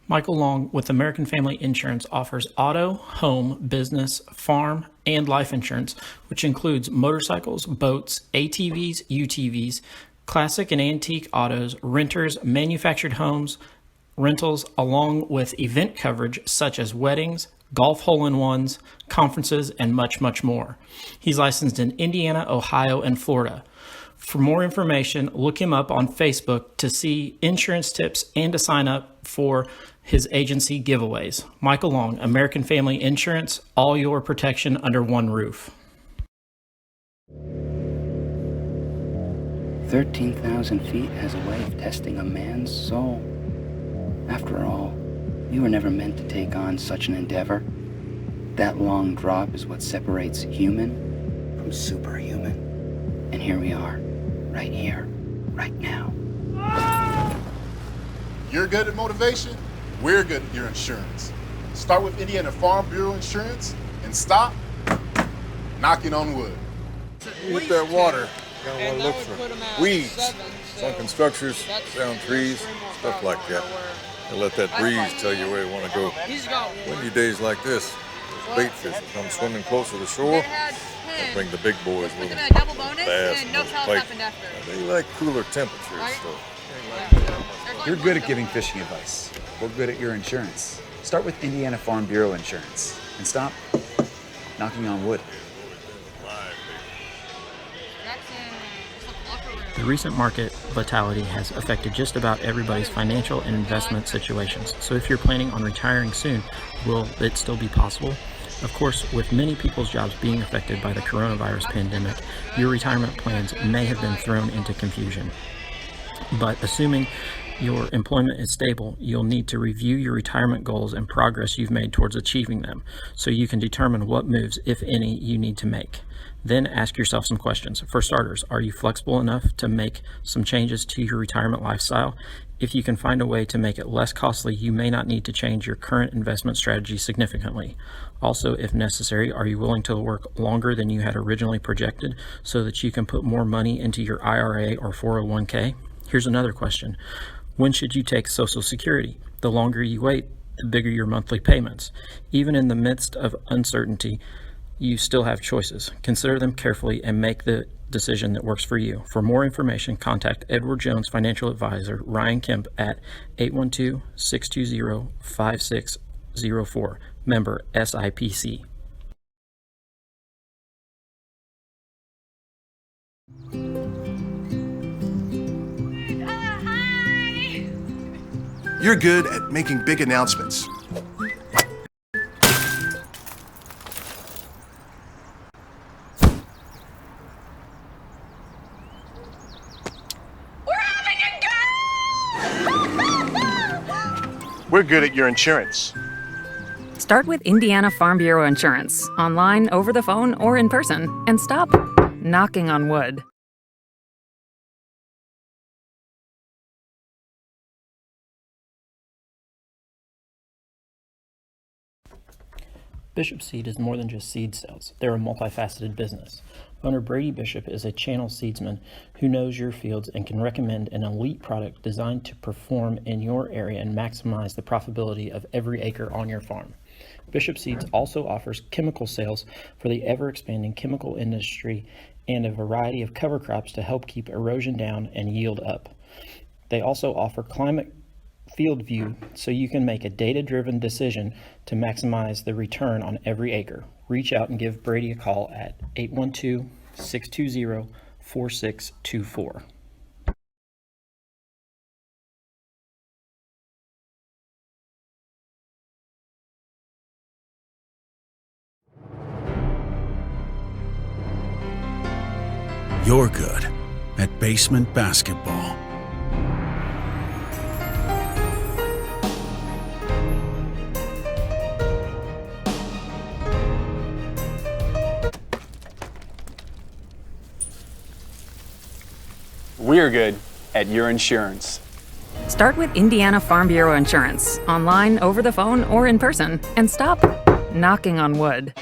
Michael Long with American Family Insurance offers auto, home, business, farm, and life insurance, which includes motorcycles, boats, ATVs, UTVs, classic and antique autos, renters, manufactured homes, rentals, along with event coverage such as weddings, golf hole-in-ones, conferences, and much, much more. He's licensed in Indiana, Ohio, and Florida. For more information, look him up on Facebook to see insurance tips and to sign up for his agency giveaways. Michael Long, American Family Insurance, all your protection under one roof. 13,000 feet has a way of testing a man's soul. After all, you were never meant to take on such an endeavor. That long drop is what separates human from superhuman. And here we are, right here, right now. You're good at motivation, we're good at your insurance. Start with Indiana Farm Bureau Insurance and stop knocking on wood. With that water, You're gonna want to look for weeds, sunken structures, down trees, stuff like that. And let that breeze tell you where you want to go. Windy days like this, those bait fish will come swimming closer to shore. They bring the big boys with them. Bass and those pike. They like cooler temperatures, so. You're good at giving fishing advice. We're good at your insurance. Start with Indiana Farm Bureau Insurance and stop knocking on wood. The recent market volatility has affected just about everybody's financial and investment situations. So if you're planning on retiring soon, will it still be possible? Of course, with many people's jobs being affected by the coronavirus pandemic, your retirement plans may have been thrown into confusion. But assuming your employment is stable, you'll need to review your retirement goals and progress you've made towards achieving them, so you can determine what moves, if any, you need to make. Then ask yourself some questions. For starters, are you flexible enough to make some changes to your retirement lifestyle? If you can find a way to make it less costly, you may not need to change your current investment strategy significantly. Also, if necessary, are you willing to work longer than you had originally projected so that you can put more money into your IRA or 401k? Here's another question. When should you take Social Security? The longer you wait, the bigger your monthly payments. Even in the midst of uncertainty, you still have choices. Consider them carefully and make the decision that works for you. For more information, contact Edward Jones Financial Advisor Ryan Kemp at 812-620-5604, member SIPC. You're good at making big announcements. We're good at your insurance. Start with Indiana Farm Bureau Insurance, online, over the phone, or in person, and stop knocking on wood. Bishop Seed is more than just seed sales. They're a multifaceted business. Owner Brady Bishop is a channel seedsman who knows your fields and can recommend an elite product designed to perform in your area and maximize the profitability of every acre on your farm. Bishop Seeds also offers chemical sales for the ever-expanding chemical industry and a variety of cover crops to help keep erosion down and yield up. They also offer climate field view so you can make a data-driven decision to maximize the return on every acre. Reach out and give Brady a call at 812-620-4624. You're good at basement basketball. We're good at your insurance. Start with Indiana Farm Bureau Insurance, online, over the phone, or in person, and stop knocking on wood.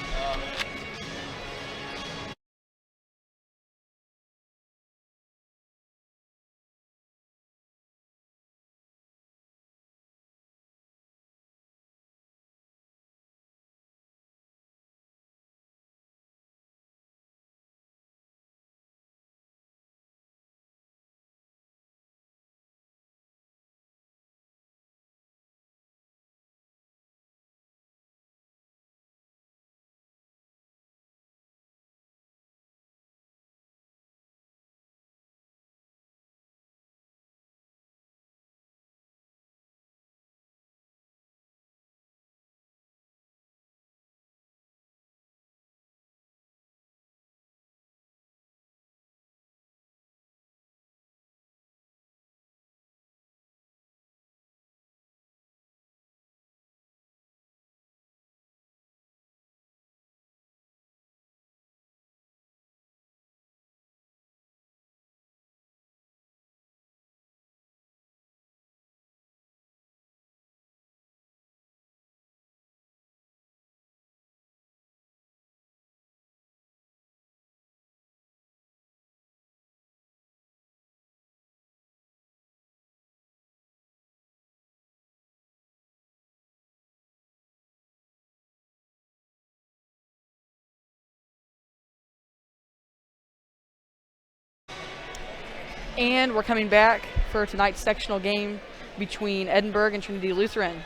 And we're coming back for tonight's sectional game between Edinburgh and Trinity Lutheran.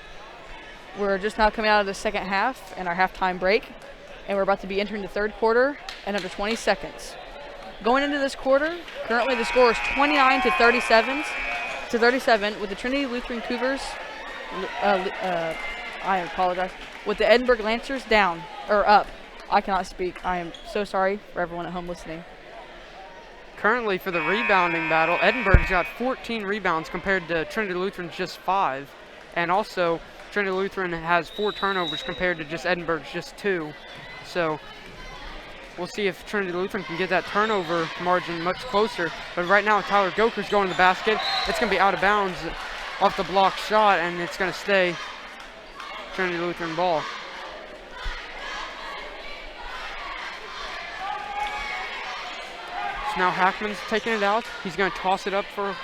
We're just now coming out of the second half and our halftime break, and we're about to be entering the third quarter in under 20 seconds. Going into this quarter, currently the score is 29 to 37 with the Trinity Lutheran Cougars, I apologize, with the Edinburgh Lancers down, or up. I cannot speak. I am so sorry for everyone at home listening. Currently for the rebounding battle, Edinburgh's got 14 rebounds compared to Trinity Lutheran's just 5. And also, Trinity Lutheran has 4 turnovers compared to just Edinburgh's just 2. So, we'll see if Trinity Lutheran can get that turnover margin much closer. But right now, Tyler Goker's going to the basket. It's going to be out of bounds off the block shot, and it's going to stay Trinity Lutheran ball. So now Hackman's taking it out. He's going to toss it up for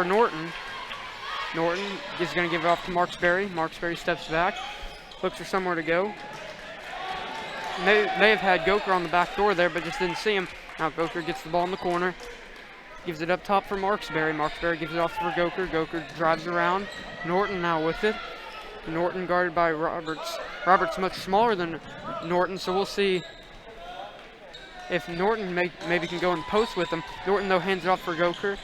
Norton. Norton is going to give it off to Marksberry. Marksberry steps back, looks for somewhere to go. May have had Goker on the back door there, but just didn't see him. Now Goker gets the ball in the corner, gives it up top for Marksberry. Marksberry gives it off for Goker. Goker drives around. Norton now with it. Norton guarded by Roberts. Roberts much smaller than Norton, so we'll see if Norton maybe can go and post with him. Norton, though, hands it off for Goker.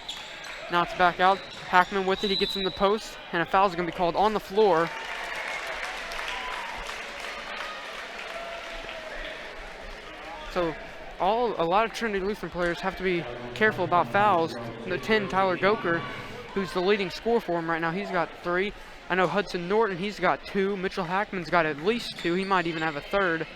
Now it's back out. Hackman with it. He gets in the post, and a foul is going to be called on the floor. So a lot of Trinity Lutheran players have to be careful about fouls. The 10, Tyler Goker, who's the leading scorer for him right now, he's got 3. I know Hudson Norton, he's got 2. Mitchell Hackman's got at least 2. He might even have a 3rd.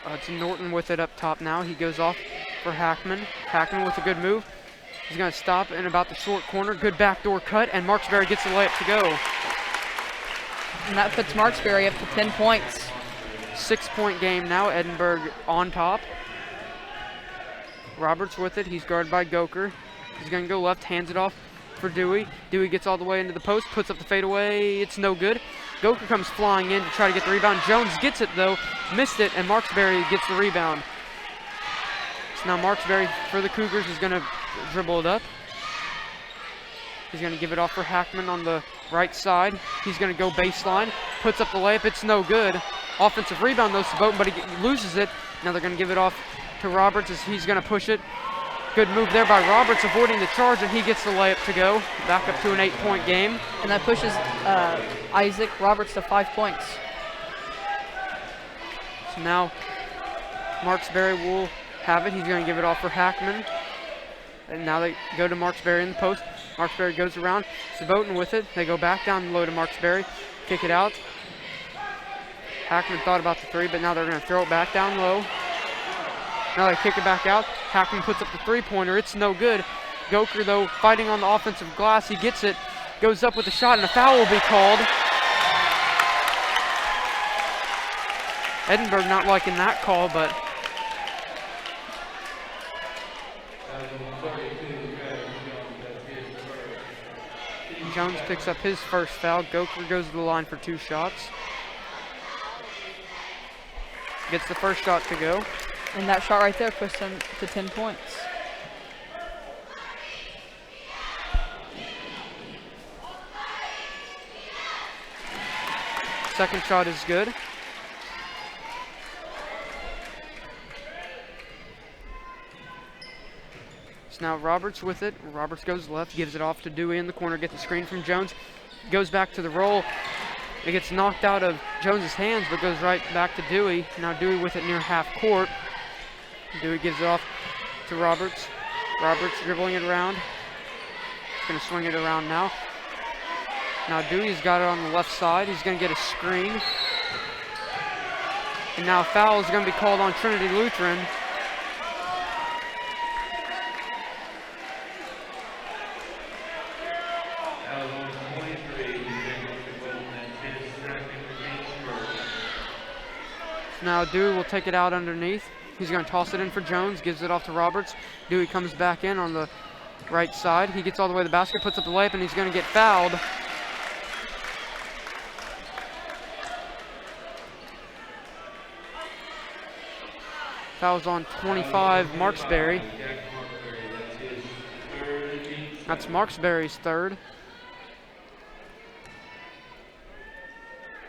Hudson Norton with it up top now. He goes off for Hackman. Hackman with a good move. He's going to stop in about the short corner. Good backdoor cut, and Marksberry gets the layup to go. And that puts Marksberry up to 10 points. 6-point game now. Edinburgh on top. Roberts with it. He's guarded by Goker. He's going to go left, hands it off for Dewey. Dewey gets all the way into the post, puts up the fadeaway. It's no good. Goker comes flying in to try to get the rebound. Jones gets it, though. Missed it, and Marksberry gets the rebound. So now Marksberry for the Cougars is going to dribble it up. He's going to give it off for Hackman on the right side. He's going to go baseline, puts up the layup. It's no good. Offensive rebound, though, Sabotin, but he loses it. Now they're going to give it off to Roberts as he's going to push it. Good move there by Roberts, avoiding the charge, and he gets the layup to go. Back up to an 8-point game. And that pushes Isaac Roberts to 5 points. So now Marksberry will have it. He's going to give it off for Hackman. And now they go to Marksberry in the post. Marksberry goes around. Sabotin with it. They go back down low to Marksberry. Kick it out. Hackman thought about the 3, but now they're going to throw it back down low. Now they kick it back out. Hackman puts up the 3-pointer. It's no good. Goker, though, fighting on the offensive glass. He gets it. Goes up with a shot, and a foul will be called. Edinburgh not liking that call, but Jones picks up his first foul. Goker goes to the line for 2 shots. Gets the first shot to go. And that shot right there pushed him to 10 points. Second shot is good. So now Roberts with it. Roberts goes left, gives it off to Dewey in the corner, gets the screen from Jones. Goes back to the roll. It gets knocked out of Jones's hands, but goes right back to Dewey. Now Dewey with it near half court. Dewey gives it off to Roberts. Roberts dribbling it around. He's going to swing it around now. Now Dewey's got it on the left side. He's going to get a screen. And now a foul is going to be called on Trinity Lutheran. Now Dewey will take it out underneath. He's going to toss it in for Jones, gives it off to Roberts. Dewey comes back in on the right side. He gets all the way to the basket, puts up the layup, and he's going to get fouled. Fouls on 25, Marksberry. That's Marksberry's third.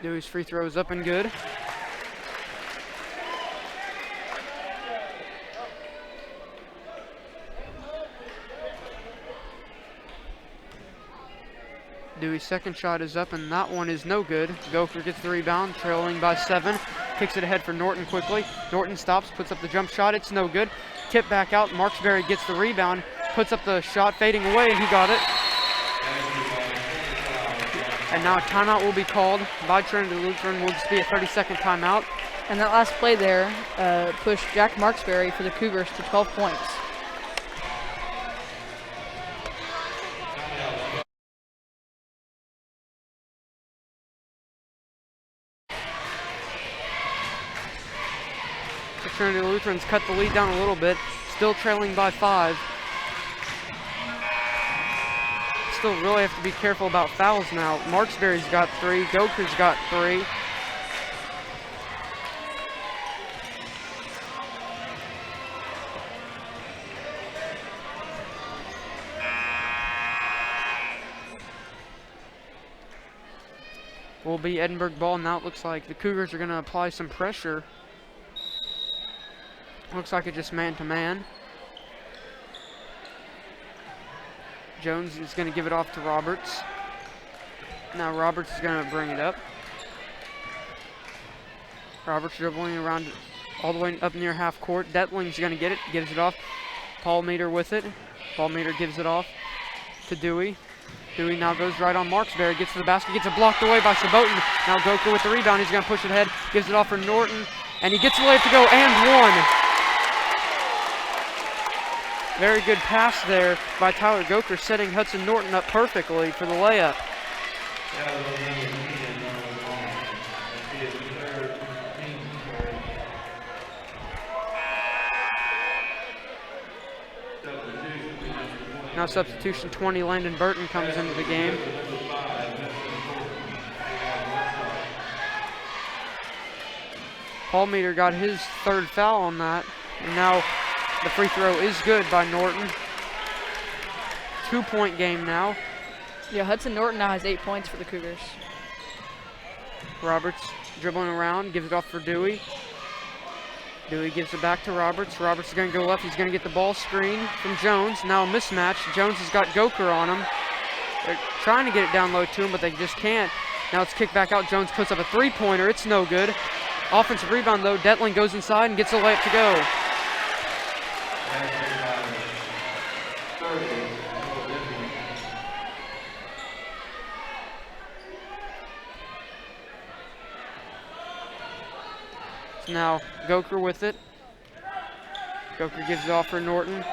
Dewey's free throw is up and good. Dewey's second shot is up, and that one is no good. Gopher gets the rebound, trailing by 7. Kicks it ahead for Norton quickly. Norton stops, puts up the jump shot. It's no good. Tip back out. Marksberry gets the rebound, puts up the shot, fading away, and he got it. And now a timeout will be called by Trinity Lutheran. Will just be a 30-second timeout. And that last play there pushed Jack Marksberry for the Cougars to 12 points. Trinity Lutherans cut the lead down a little bit, still trailing by 5. Still really have to be careful about fouls now. Marksberry's got 3, Goker's got 3. Will be Edinburgh ball. Now it looks like the Cougars are going to apply some pressure. Looks like it just man-to-man. Jones is going to give it off to Roberts. Now Roberts is going to bring it up. Roberts dribbling around all the way up near half court. Detling's going to get it, gives it off. Paul Meter with it. Paul Meter gives it off to Dewey. Dewey now goes right on Marksberry, gets to the basket, gets it blocked away by Sabotin. Now Goker with the rebound, he's going to push it ahead, gives it off for Norton, and he gets the layup to go, and 1. Very good pass there by Tyler Goker, setting Hudson Norton up perfectly for the layup. Now substitution 20, Landon Burton comes into the game. Paul Meter got his third foul on that, and now the free throw is good by Norton. 2-point game now. Yeah, Hudson Norton now has 8 points for the Cougars. Roberts dribbling around, gives it off for Dewey. Dewey gives it back to Roberts. Roberts is going to go left. He's going to get the ball screen from Jones. Now a mismatch. Jones has got Goker on him. They're trying to get it down low to him, but they just can't. Now it's kicked back out. Jones puts up a three-pointer. It's no good. Offensive rebound, though. Detling goes inside and gets a layup to go. Now Goker with it. Goker gives it off for Norton.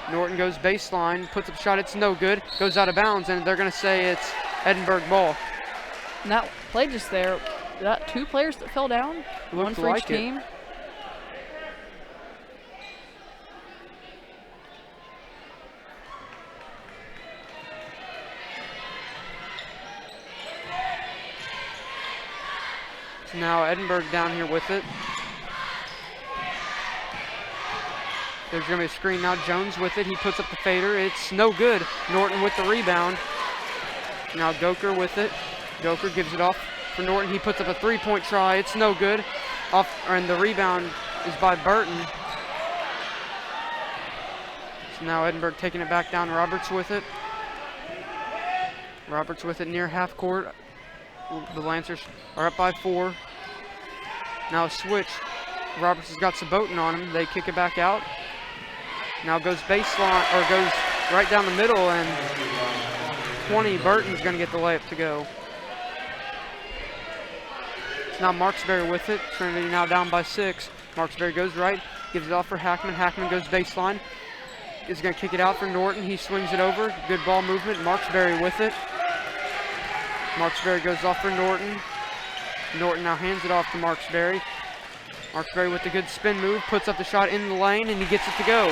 Norton goes baseline, puts up a shot, it's no good, goes out of bounds, and they're going to say it's Edinburgh ball. And that play just there, that 2 players that fell down, one for each team. Now Edinburgh down here with it. There's going to be a screen now. Jones with it. He puts up the fader. It's no good. Norton with the rebound. Now Goker with it. Goker gives it off for Norton. He puts up a three-point try. It's no good. And the rebound is by Burton. So now Edinburgh taking it back down. Roberts with it. Roberts with it near half court. The Lancers are up by 4. Now a switch. Roberts has got Sabotin on him. They kick it back out. Now goes baseline, or goes right down the middle, and 20, Burton's going to get the layup to go. It's now Marksberry with it. Trinity now down by 6. Marksberry goes right, gives it off for Hackman. Hackman goes baseline. Is going to kick it out for Norton. He swings it over. Good ball movement. Marksberry with it. Marksberry goes off for Norton. Norton now hands it off to Marksberry. Marksberry with the good spin move, puts up the shot in the lane, and he gets it to go.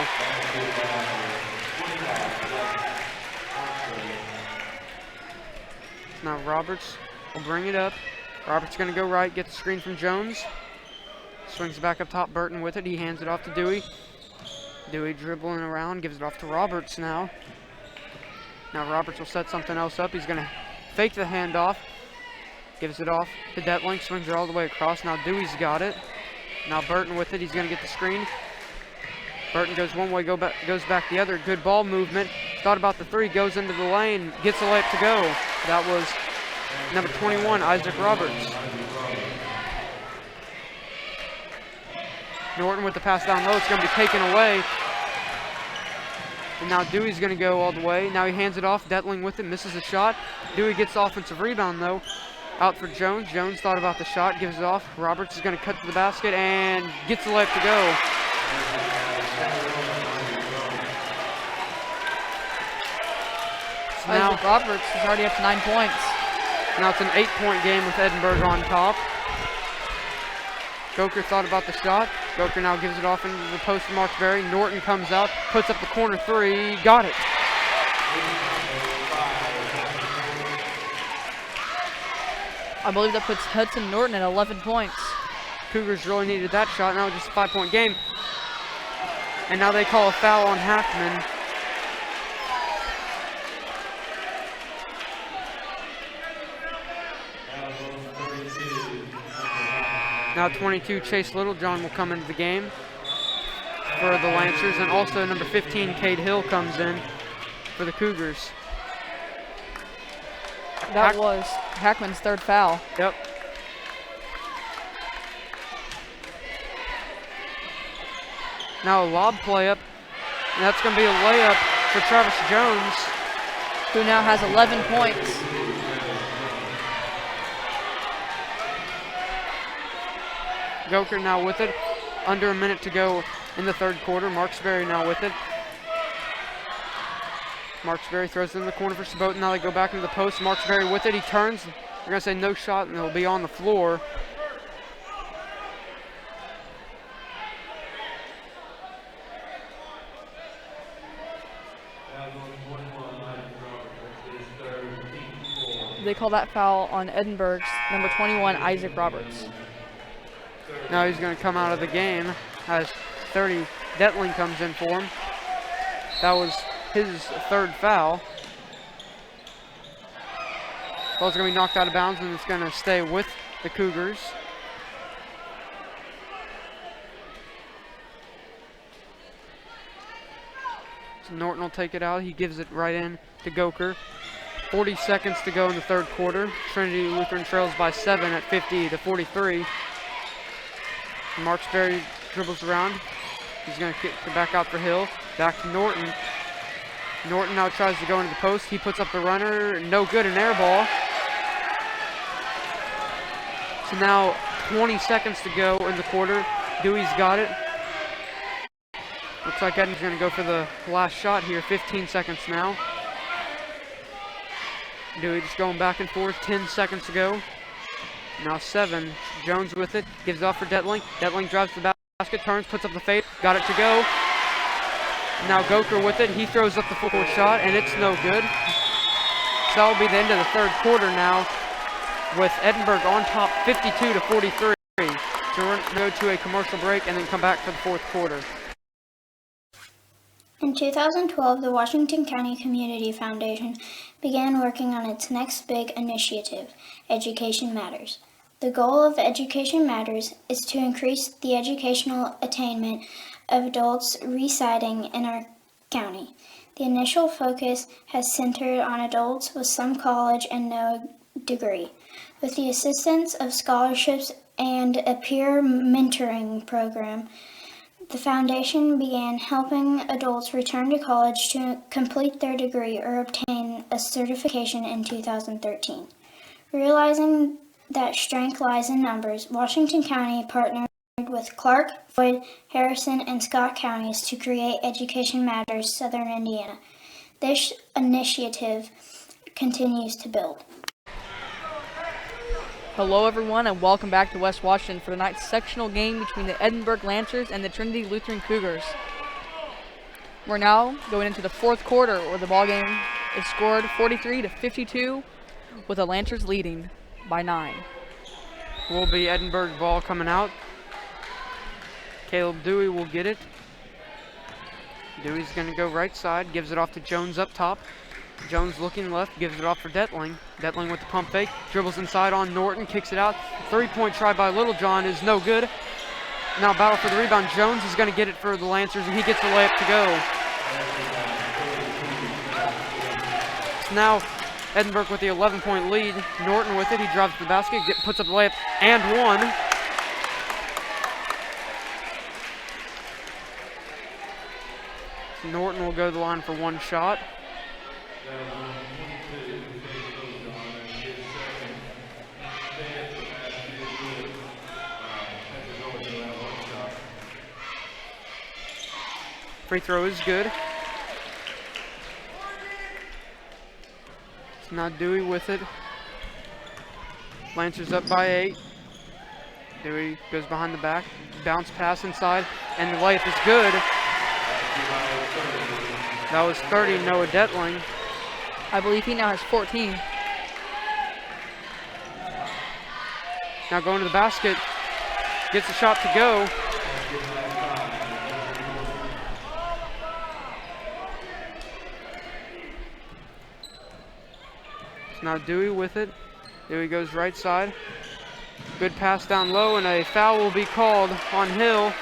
Now Roberts will bring it up. Roberts going to go right, get the screen from Jones. Swings back up top, Burton with it. He hands it off to Dewey. Dewey dribbling around, gives it off to Roberts now. Now Roberts will set something else up. He's going to fake the handoff. Gives it off to Detling, swings it all the way across. Now Dewey's got it. Now Burton with it. He's going to get the screen. Burton goes one way, goes back the other. Good ball movement. Thought about the three, goes into the lane, gets a layup to go. That was number 21, Isaac Roberts. Norton with the pass down low. It's going to be taken away. And now Dewey's going to go all the way. Now he hands it off. Detling with it, misses the shot. Dewey gets the offensive rebound though. Out for Jones. Jones thought about the shot, gives it off. Roberts is going to cut to the basket and gets the layup to go. So now Isaac Roberts is already up to 9 points. Now it's an 8-point game with Edinburgh on top. Goker thought about the shot. Goker now gives it off into the post to Marksberry. Norton comes out, puts up the corner three, got it. I believe that puts Hudson Norton at 11 points. Cougars really needed that shot. Now just a 5-point game. And now they call a foul on Hackman. Now 22, Chase Littlejohn will come into the game for the Lancers. And also number 15, Cade Hill comes in for the Cougars. That was Hackman's third foul. Yep. Now a lob play up. And that's going to be a layup for Travis Jones, who now has 11 points. Goker now with it. Under a minute to go in the third quarter. Marksberry now with it. Marksberry throws it in the corner for Sabotin. Now they go back into the post. Marksberry with it. He turns. They're going to say no shot, and it'll be on the floor. They call that foul on Edinburgh's number 21, Isaac Roberts. Now he's going to come out of the game as 30. Detling comes in for him. That was his third foul. Ball's going to be knocked out of bounds, and it's going to stay with the Cougars. So Norton will take it out. He gives it right in to Goker. 40 seconds to go in the third quarter. Trinity Lutheran trails by 7 at 50-43. Marksberry dribbles around. He's going to kick it back out for Hill. Back to Norton. Norton now tries to go into the post. He puts up the runner. No good, an air ball. So now 20 seconds to go in the quarter. Dewey's got it. Looks like Edmonds going to go for the last shot here. 15 seconds now. Dewey just going back and forth. 10 seconds to go. Now 7. Jones with it. Gives off for Detling. Detling drives to the basket. Turns. Puts up the fade. Got it to go. Now Goker with it. He throws up the full court shot, and it's no good. So that'll be the end of the third quarter now, with Edinburgh on top 52-43. So we're going to go to a commercial break and then come back for the fourth quarter. In 2012, the Washington County Community Foundation began working on its next big initiative, Education Matters. The goal of Education Matters is to increase the educational attainment of adults residing in our county. The initial focus has centered on adults with some college and no degree. With the assistance of scholarships and a peer mentoring program, the foundation began helping adults return to college to complete their degree or obtain a certification in 2013. Realizing that strength lies in numbers, Washington County partnered with Clark, Floyd, Harrison, and Scott counties to create Education Matters Southern Indiana. This initiative continues to build. Hello everyone and welcome back to West Washington for tonight's sectional game between the Edinburgh Lancers and the Trinity Lutheran Cougars. We're now going into the fourth quarter where the ball game is scored 43-52 with the Lancers leading by 9. Will be Edinburgh ball coming out. Caleb Dewey will get it. Dewey's going to go right side, gives it off to Jones up top. Jones looking left, gives it off for Detling. Detling with the pump fake, dribbles inside on Norton, kicks it out. 3-point try by Littlejohn is no good. Now battle for the rebound. Jones is going to get it for the Lancers, and he gets the layup to go. So now Edinburgh with the 11-point lead. Norton with it, he drives to the basket, puts up the layup, and one. Norton will go to the line for one shot. Free throw is good. It's now Dewey with it. Lancers up by 8. Dewey goes behind the back, bounce pass inside, and the layup is good. That was 30, Noah Detling. I believe he now has 14. Now going to the basket, gets a shot to go. So now Dewey with it. Dewey goes right side. Good pass down low, and a foul will be called on Hill.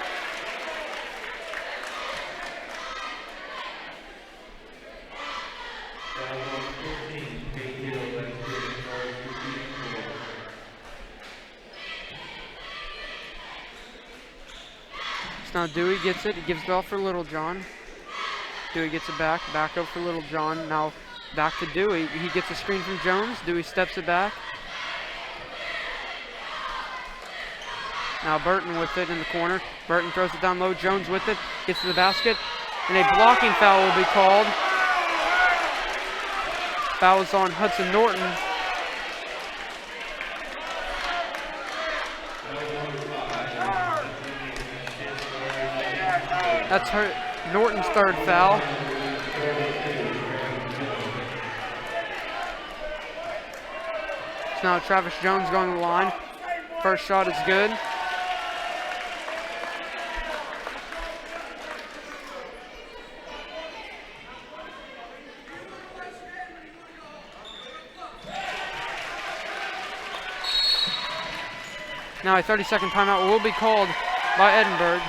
Now Dewey gets it, he gives it off for Littlejohn. Dewey gets it back up for Littlejohn. Now back to Dewey, he gets a screen from Jones. Dewey steps it back. Now Burton with it in the corner. Burton throws it down low, Jones with it, gets to the basket, and a blocking foul will be called. Foul is on Hudson Norton. That's Norton's third foul. So now Travis Jones going to the line. First shot is good. Now a 30-second timeout will be called by Edinburgh.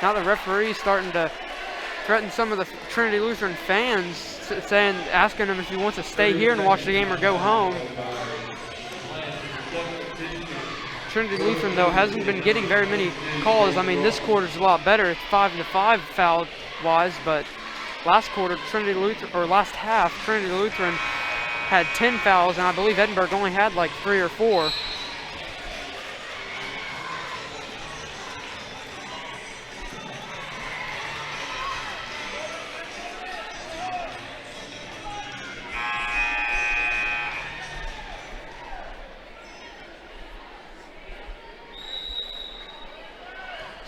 Now the referee's starting to threaten some of the Trinity Lutheran fans, asking them if he wants to stay here and watch the game or go home. Trinity Lutheran, though, hasn't been getting very many calls. I mean, this quarter's a lot better. It's 5-5 foul-wise, but last half, Trinity Lutheran had 10 fouls, and I believe Edinburgh only had like 3 or 4.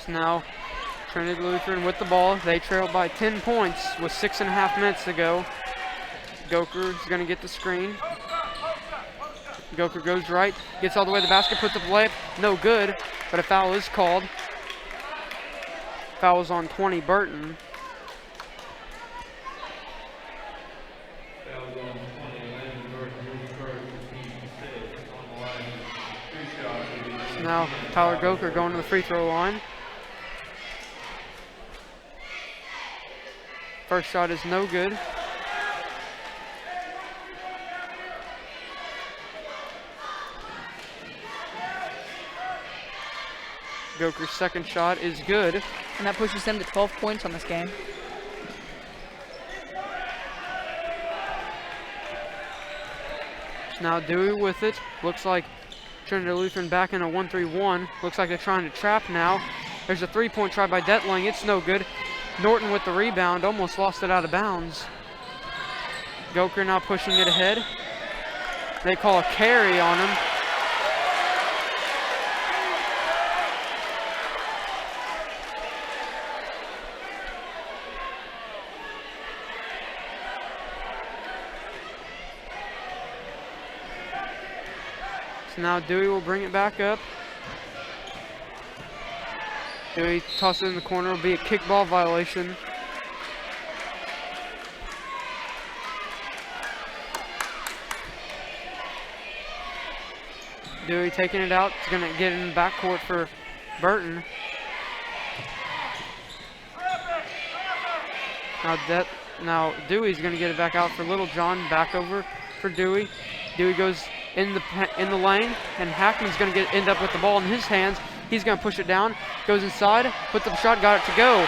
Now Trinity Lutheran with the ball. They trail by 10 points with 6.5 minutes to go. Goker is going to get the screen. Goker goes right, gets all the way to the basket, puts up the layup. No good, but a foul is called. Foul is on 20, Burton. So now Tyler Goker going to the free throw line. First shot is no good. Goker's second shot is good. And that pushes him to 12 points on this game. Now Dewey with it. Looks like Trinity Lutheran back in a 1-3-1. Looks like they're trying to trap now. There's a 3-point try by Detling. It's no good. Norton with the rebound, almost lost it out of bounds. Goker now pushing it ahead. They call a carry on him. So now Dewey will bring it back up. Dewey tosses it in the corner. It'll be a kickball violation. Dewey taking it out. He's going to get in the backcourt for Burton. Now Dewey's going to get it back out for Little John. Back over for Dewey. Dewey goes in the lane, and Hackman's going to end up with the ball in his hands. He's going to push it down. Goes inside. Puts up a shot. Got it to go.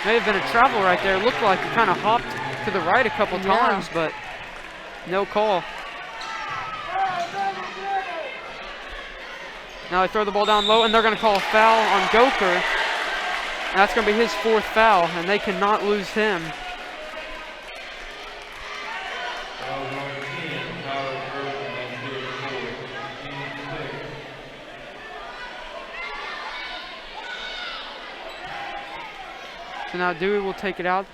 May have been a travel right there. It looked like he kind of hopped to the right a couple times, but no call. Now they throw the ball down low, and they're going to call a foul on Goker. And that's going to be his 4th foul, and they cannot lose him. So now Dewey will take it out.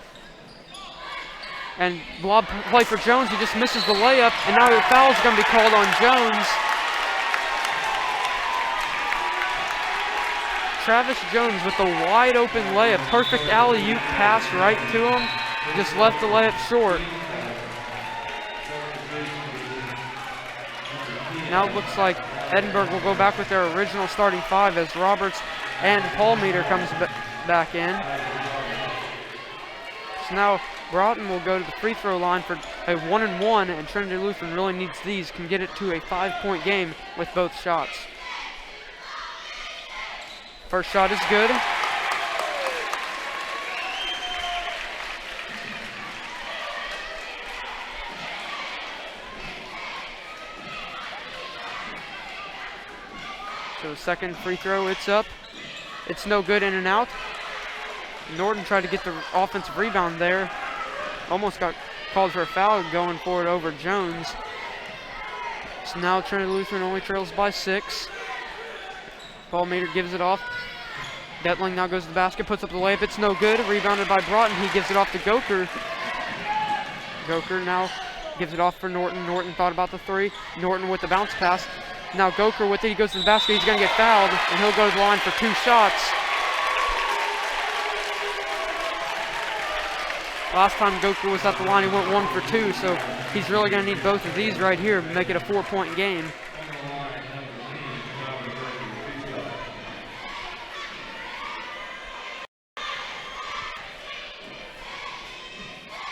And lob play for Jones. He just misses the layup, and now the foul is going to be called on Jones. Travis Jones with the wide open layup. Perfect alley-oop pass right to him. Just left the layup short. Now it looks like Edinburgh will go back with their original starting 5 as Roberts and Paulmeter comes back in. So now Broughton will go to the free throw line for a 1-and-1, and Trinity Lutheran really needs these, can get it to a 5-point game with both shots. First shot is good. So second free throw, it's up. It's no good, in and out. Norton tried to get the offensive rebound there. Almost got called for a foul going for it over Jones. So now Trinity Lutheran only trails by 6. Paulmeter gives it off. Detling now goes to the basket, puts up the layup. It's no good. Rebounded by Broughton. He gives it off to Goker. Goker now gives it off for Norton. Norton thought about the 3. Norton with the bounce pass. Now Goker with it. He goes to the basket. He's going to get fouled, and he'll go to the line for 2 shots. Last time Goker was at the line, he went 1 for 2, so he's really going to need both of these right here to make it a 4-point game.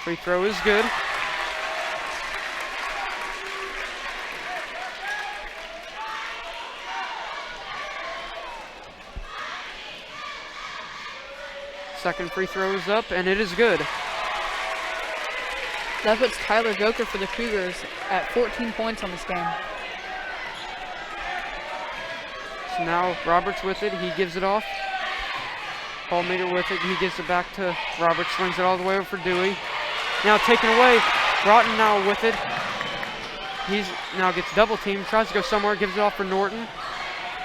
Free throw is good. Second free throw is up, and it is good. That puts Tyler Goker for the Cougars at 14 points on this game. So now Roberts with it. He gives it off. Paulmeter with it. He gives it back to Roberts. Swings it all the way over for Dewey. Now taken away. Broughton now with it. He's now gets double teamed. Tries to go somewhere. Gives it off for Norton.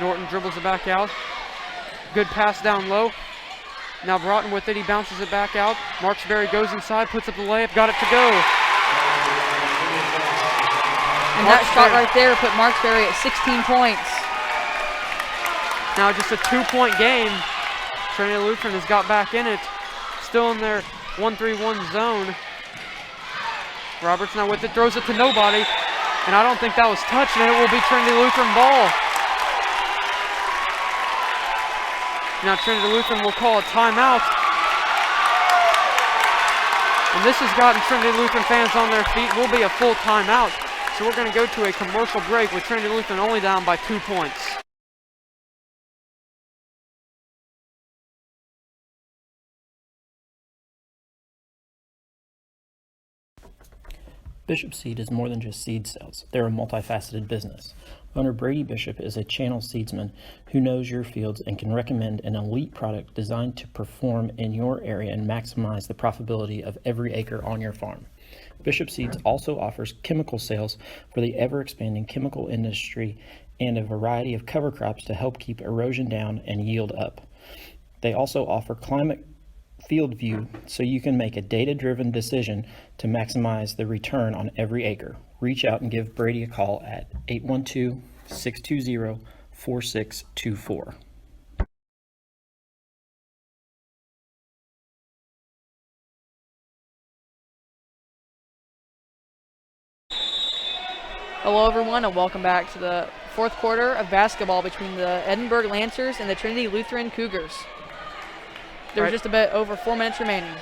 Norton dribbles it back out. Good pass down low. Now Broughton with it. He bounces it back out. Marksberry goes inside. Puts up the layup. Got it to go. And that shot right there put Marksberry at 16 points. Now just a 2-point game. Trinity Lutheran has got back in it. Still in their 1-3-1 zone. Roberts now with it. Throws it to nobody. And I don't think that was touched. And it will be Trinity Lutheran ball. Now Trinity Lutheran will call a timeout. And this has gotten Trinity Lutheran fans on their feet. Will be a full timeout. So we're going to go to a commercial break with Trinity Lutheran only down by 2 points. Bishop Seed is more than just seed sales. They're a multifaceted business. Owner Brady Bishop is a channel seedsman who knows your fields and can recommend an elite product designed to perform in your area and maximize the profitability of every acre on your farm. Bishop Seeds also offers chemical sales for the ever-expanding chemical industry and a variety of cover crops to help keep erosion down and yield up. They also offer climate field view so you can make a data-driven decision to maximize the return on every acre. Reach out and give Brady a call at 812-620-4644 4624. Hello everyone and welcome back to the fourth quarter of basketball between the Edinburgh Lancers and the Trinity Lutheran Cougars. There's just a bit over 4 minutes remaining.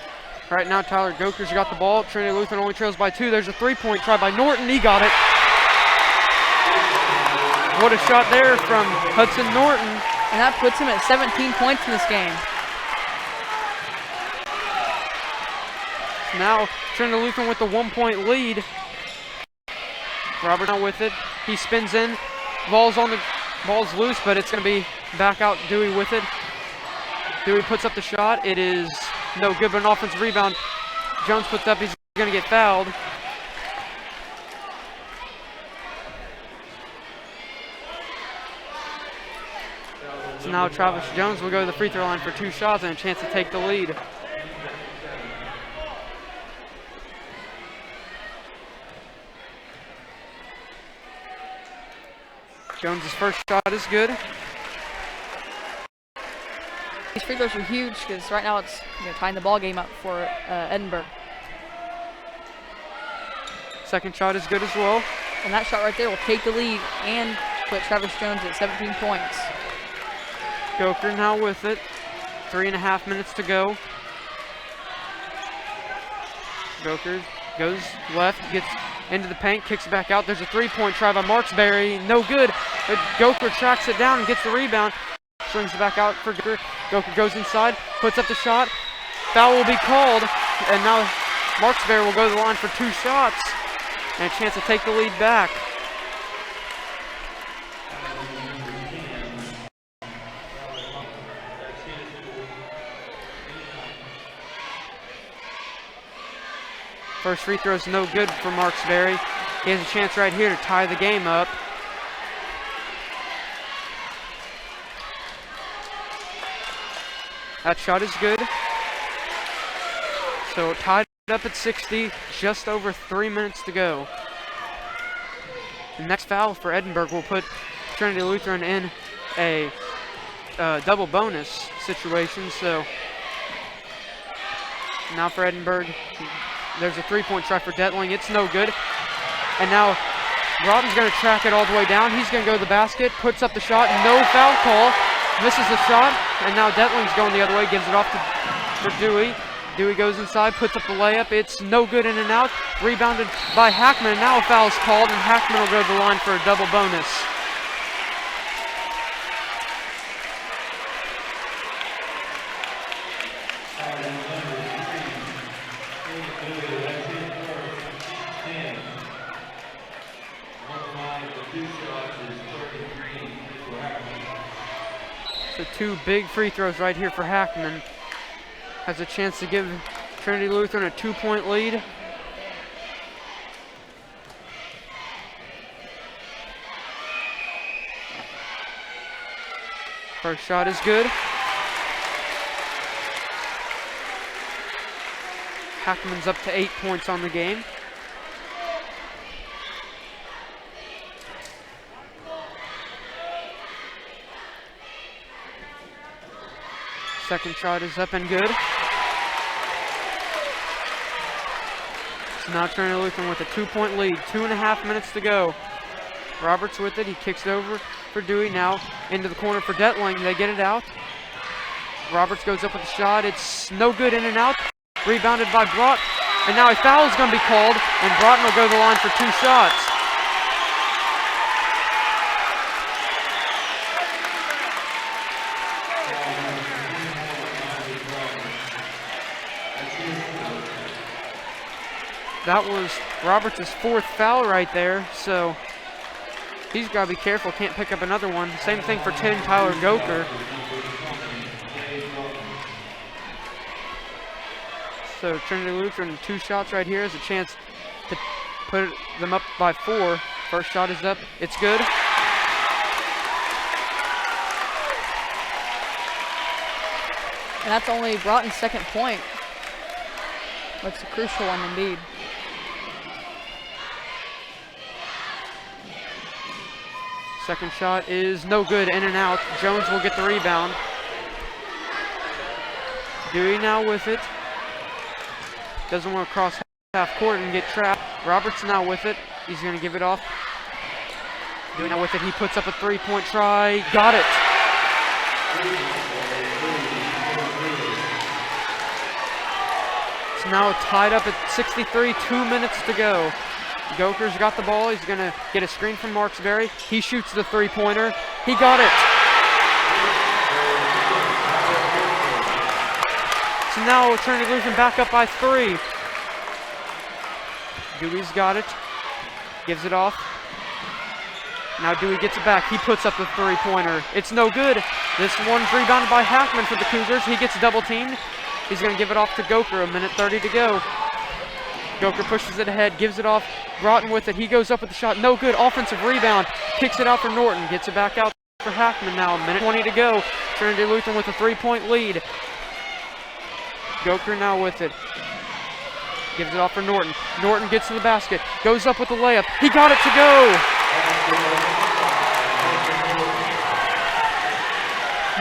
Right now Tyler Goker's got the ball. Trinity Lutheran only trails by 2. There's a three-point try by Norton. He got it. What a shot there from Hudson Norton. And that puts him at 17 points in this game. Now Trinity Lutheran with the 1-point lead. Robert now with it. He spins in. Ball's loose, but it's going to be back out. Dewey with it. Dewey puts up the shot. It is no good, but an offensive rebound. Jones puts up. He's going to get fouled. So now Travis Jones will go to the free throw line for 2 shots and a chance to take the lead. Jones's first shot is good. These free throws are huge because right now it's tying the ball game up for Edinburgh. Second shot is good as well. And that shot right there will take the lead and put Travis Jones at 17 points. Goker now with it. 3.5 minutes to go. Goker goes left, gets into the paint, kicks it back out. There's a three-point try by Marksberry. No good. But Goker tracks it down and gets the rebound. Swings it back out for Goker. Goker goes inside, puts up the shot. Foul will be called. And now Marksberry will go to the line for 2 shots. And a chance to take the lead back. First free throw is no good for Marksberry. He has a chance right here to tie the game up. That shot is good. So tied up at 60, just over 3 minutes to go. The next foul for Edinburgh will put Trinity Lutheran in a double bonus situation. So now for Edinburgh, there's a three-point try for Detling. It's no good. And now Broughton's going to track it all the way down. He's going to go to the basket, puts up the shot, no foul call, misses the shot, and now Detling's going the other way, gives it off for Dewey. Dewey goes inside, puts up the layup. It's no good, in and out. Rebounded by Hackman, and now a foul is called, and Hackman will go to the line for a double bonus. So 2 big free throws right here for Hackman. Has a chance to give Trinity Lutheran a 2-point lead. First shot is good. Hackman's up to 8 points on the game. Second shot is up and good. So now Trinity Lutheran with a 2-point lead. 2.5 minutes to go. Roberts with it. He kicks it over for Dewey. Now into the corner for Detling. They get it out. Roberts goes up with a shot. It's no good, in and out. Rebounded by Broughton. And now a foul is going to be called. And Broughton will go to the line for 2 shots. That was Roberts' 4th foul right there, so he's got to be careful, can't pick up another one. Same thing for Tim Tyler Goker. So Trinity Lutheran, 2 shots right here, has a chance to put them up by 4. First shot is up, it's good. And that's only Broughton's 2nd point. That's a crucial one indeed. Second shot is no good, in and out. Jones will get the rebound. Dewey now with it. Doesn't want to cross half court and get trapped. Roberts now with it. He's going to give it off. Dewey now with it. He puts up a three-point try. Got it. It's now tied up at 63, 2 minutes to go. Goker's got the ball. He's going to get a screen from Marksberry. He shoots the three-pointer. He got it. So now Trinity Lutheran back up by 3. Dewey's got it. Gives it off. Now Dewey gets it back. He puts up the three-pointer. It's no good. This one's rebounded by Hackman for the Cougars. He gets double-teamed. He's going to give it off to Goker. A minute 30 to go. Goker pushes it ahead, gives it off. Broughton with it. He goes up with the shot. No good. Offensive rebound. Kicks it out for Norton. Gets it back out for Hackman now. A minute 20 to go. Trinity Lutheran with a 3-point lead. Goker now with it. Gives it off for Norton. Norton gets to the basket. Goes up with the layup. He got it to go.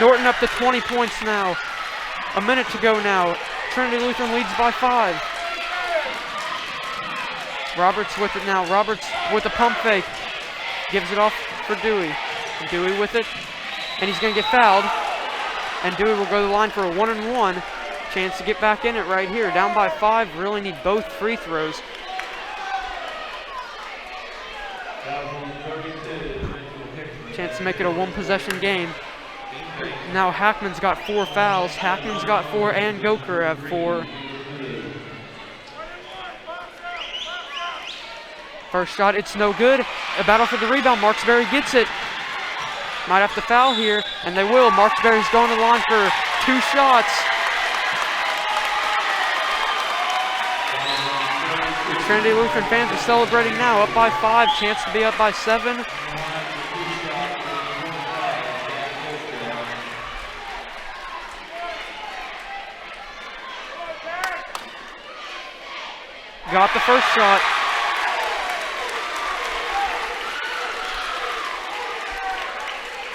Norton up to 20 points now. A minute to go now. Trinity Lutheran leads by 5. Roberts with it now. Roberts with a pump fake. Gives it off for Dewey. Dewey with it. And he's going to get fouled. And Dewey will go to the line for a 1-and-1. Chance to get back in it right here. Down by 5. Really need both free throws. Chance to make it a one-possession game. Now Hackman's got 4 fouls. Hackman's got 4 and Goker have 4. First shot, it's no good. A battle for the rebound. Marksberry gets it. Might have to foul here, and they will. Marksberry's going to the line for 2 shots. The Trinity Lutheran fans are celebrating now. Up by 5. Chance to be up by 7. Got the first shot.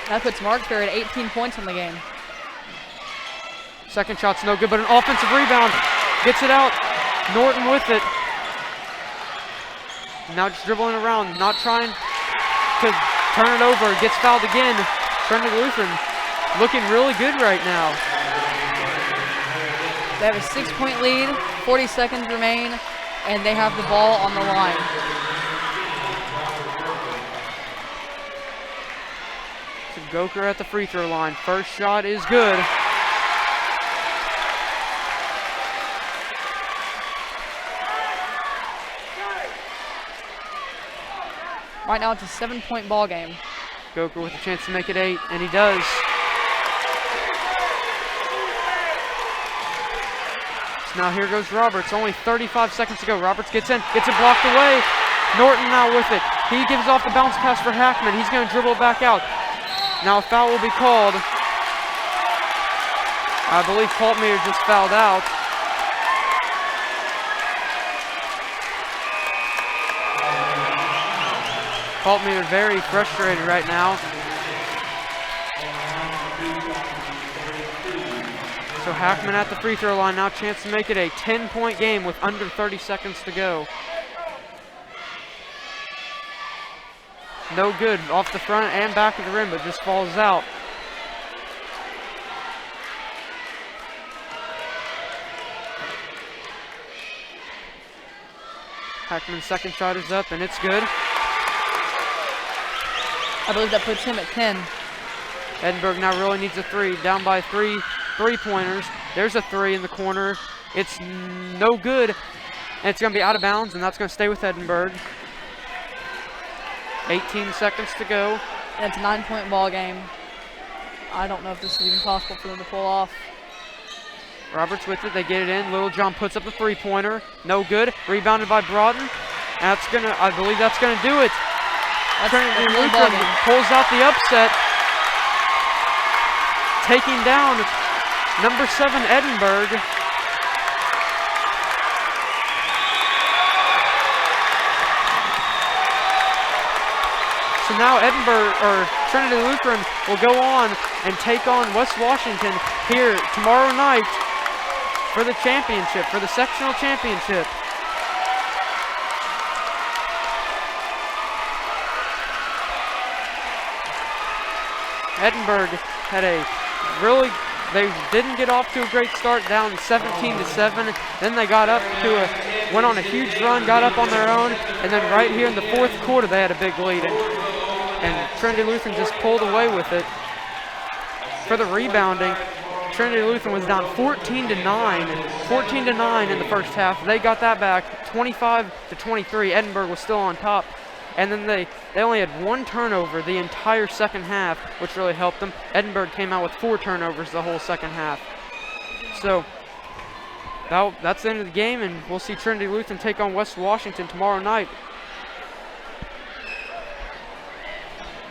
That puts Marksberry at 18 points in the game. Second shot's no good, but an offensive rebound. Gets it out. Norton with it. Now just dribbling around, not trying to turn it over. Gets fouled again. Trinity Lutheran looking really good right now. They have a 6-point lead, 40 seconds remain, and they have the ball on the line. So Goker at the free throw line. First shot is good. Right now it's a 7-point ball game. Goker with a chance to make it 8, and he does. So now here goes Roberts. Only 35 seconds to go. Roberts gets in, gets it blocked away. Norton now with it. He gives off the bounce pass for Hackman. He's going to dribble it back out. Now a foul will be called. I believe Paltmeyer just fouled out. Paltmeyer very frustrated right now. So Hackman at the free throw line, now chance to make it a 10-point game with under 30 seconds to go. No good, off the front and back of the rim, but just falls out. Hackman's second shot is up, and it's good. I believe that puts him at 10. Edinburgh now really needs a 3, down by 3 three-pointers. There's a 3 in the corner. It's no good, and it's going to be out of bounds, and that's going to stay with Edinburgh. 18 seconds to go. And it's a 9-point ball game. I don't know if this is even possible for them to pull off. Roberts with it, they get it in. Little John puts up the three-pointer. No good. Rebounded by Broughton. That's gonna, I believe that's gonna do it. Trinity Lutheran pulls out the upset. Taking down number 7 Edinburgh. So now Trinity Lutheran will go on and take on West Washington here tomorrow night for the championship, for the sectional championship. Edinburgh had they didn't get off to a great start, down 17-7. Then they went on a huge run, got up on their own, and then right here in the fourth quarter they had a big lead, and Trinity Lutheran just pulled away with it. For the rebounding, Trinity Lutheran was down 14-9 in the first half. They got that back 25-23. Edinburgh was still on top. And then they only had one turnover the entire second half, which really helped them. Edinburgh came out with 4 turnovers the whole second half. So that's the end of the game, and we'll see Trinity Lutheran take on West Washington tomorrow night.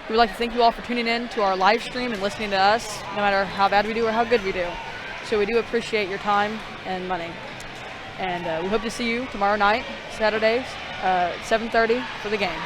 We would like to thank you all for tuning in to our live stream and listening to us, no matter how bad we do or how good we do. So we do appreciate your time and money. And we hope to see you tomorrow night, Saturdays, 7:30 for the game.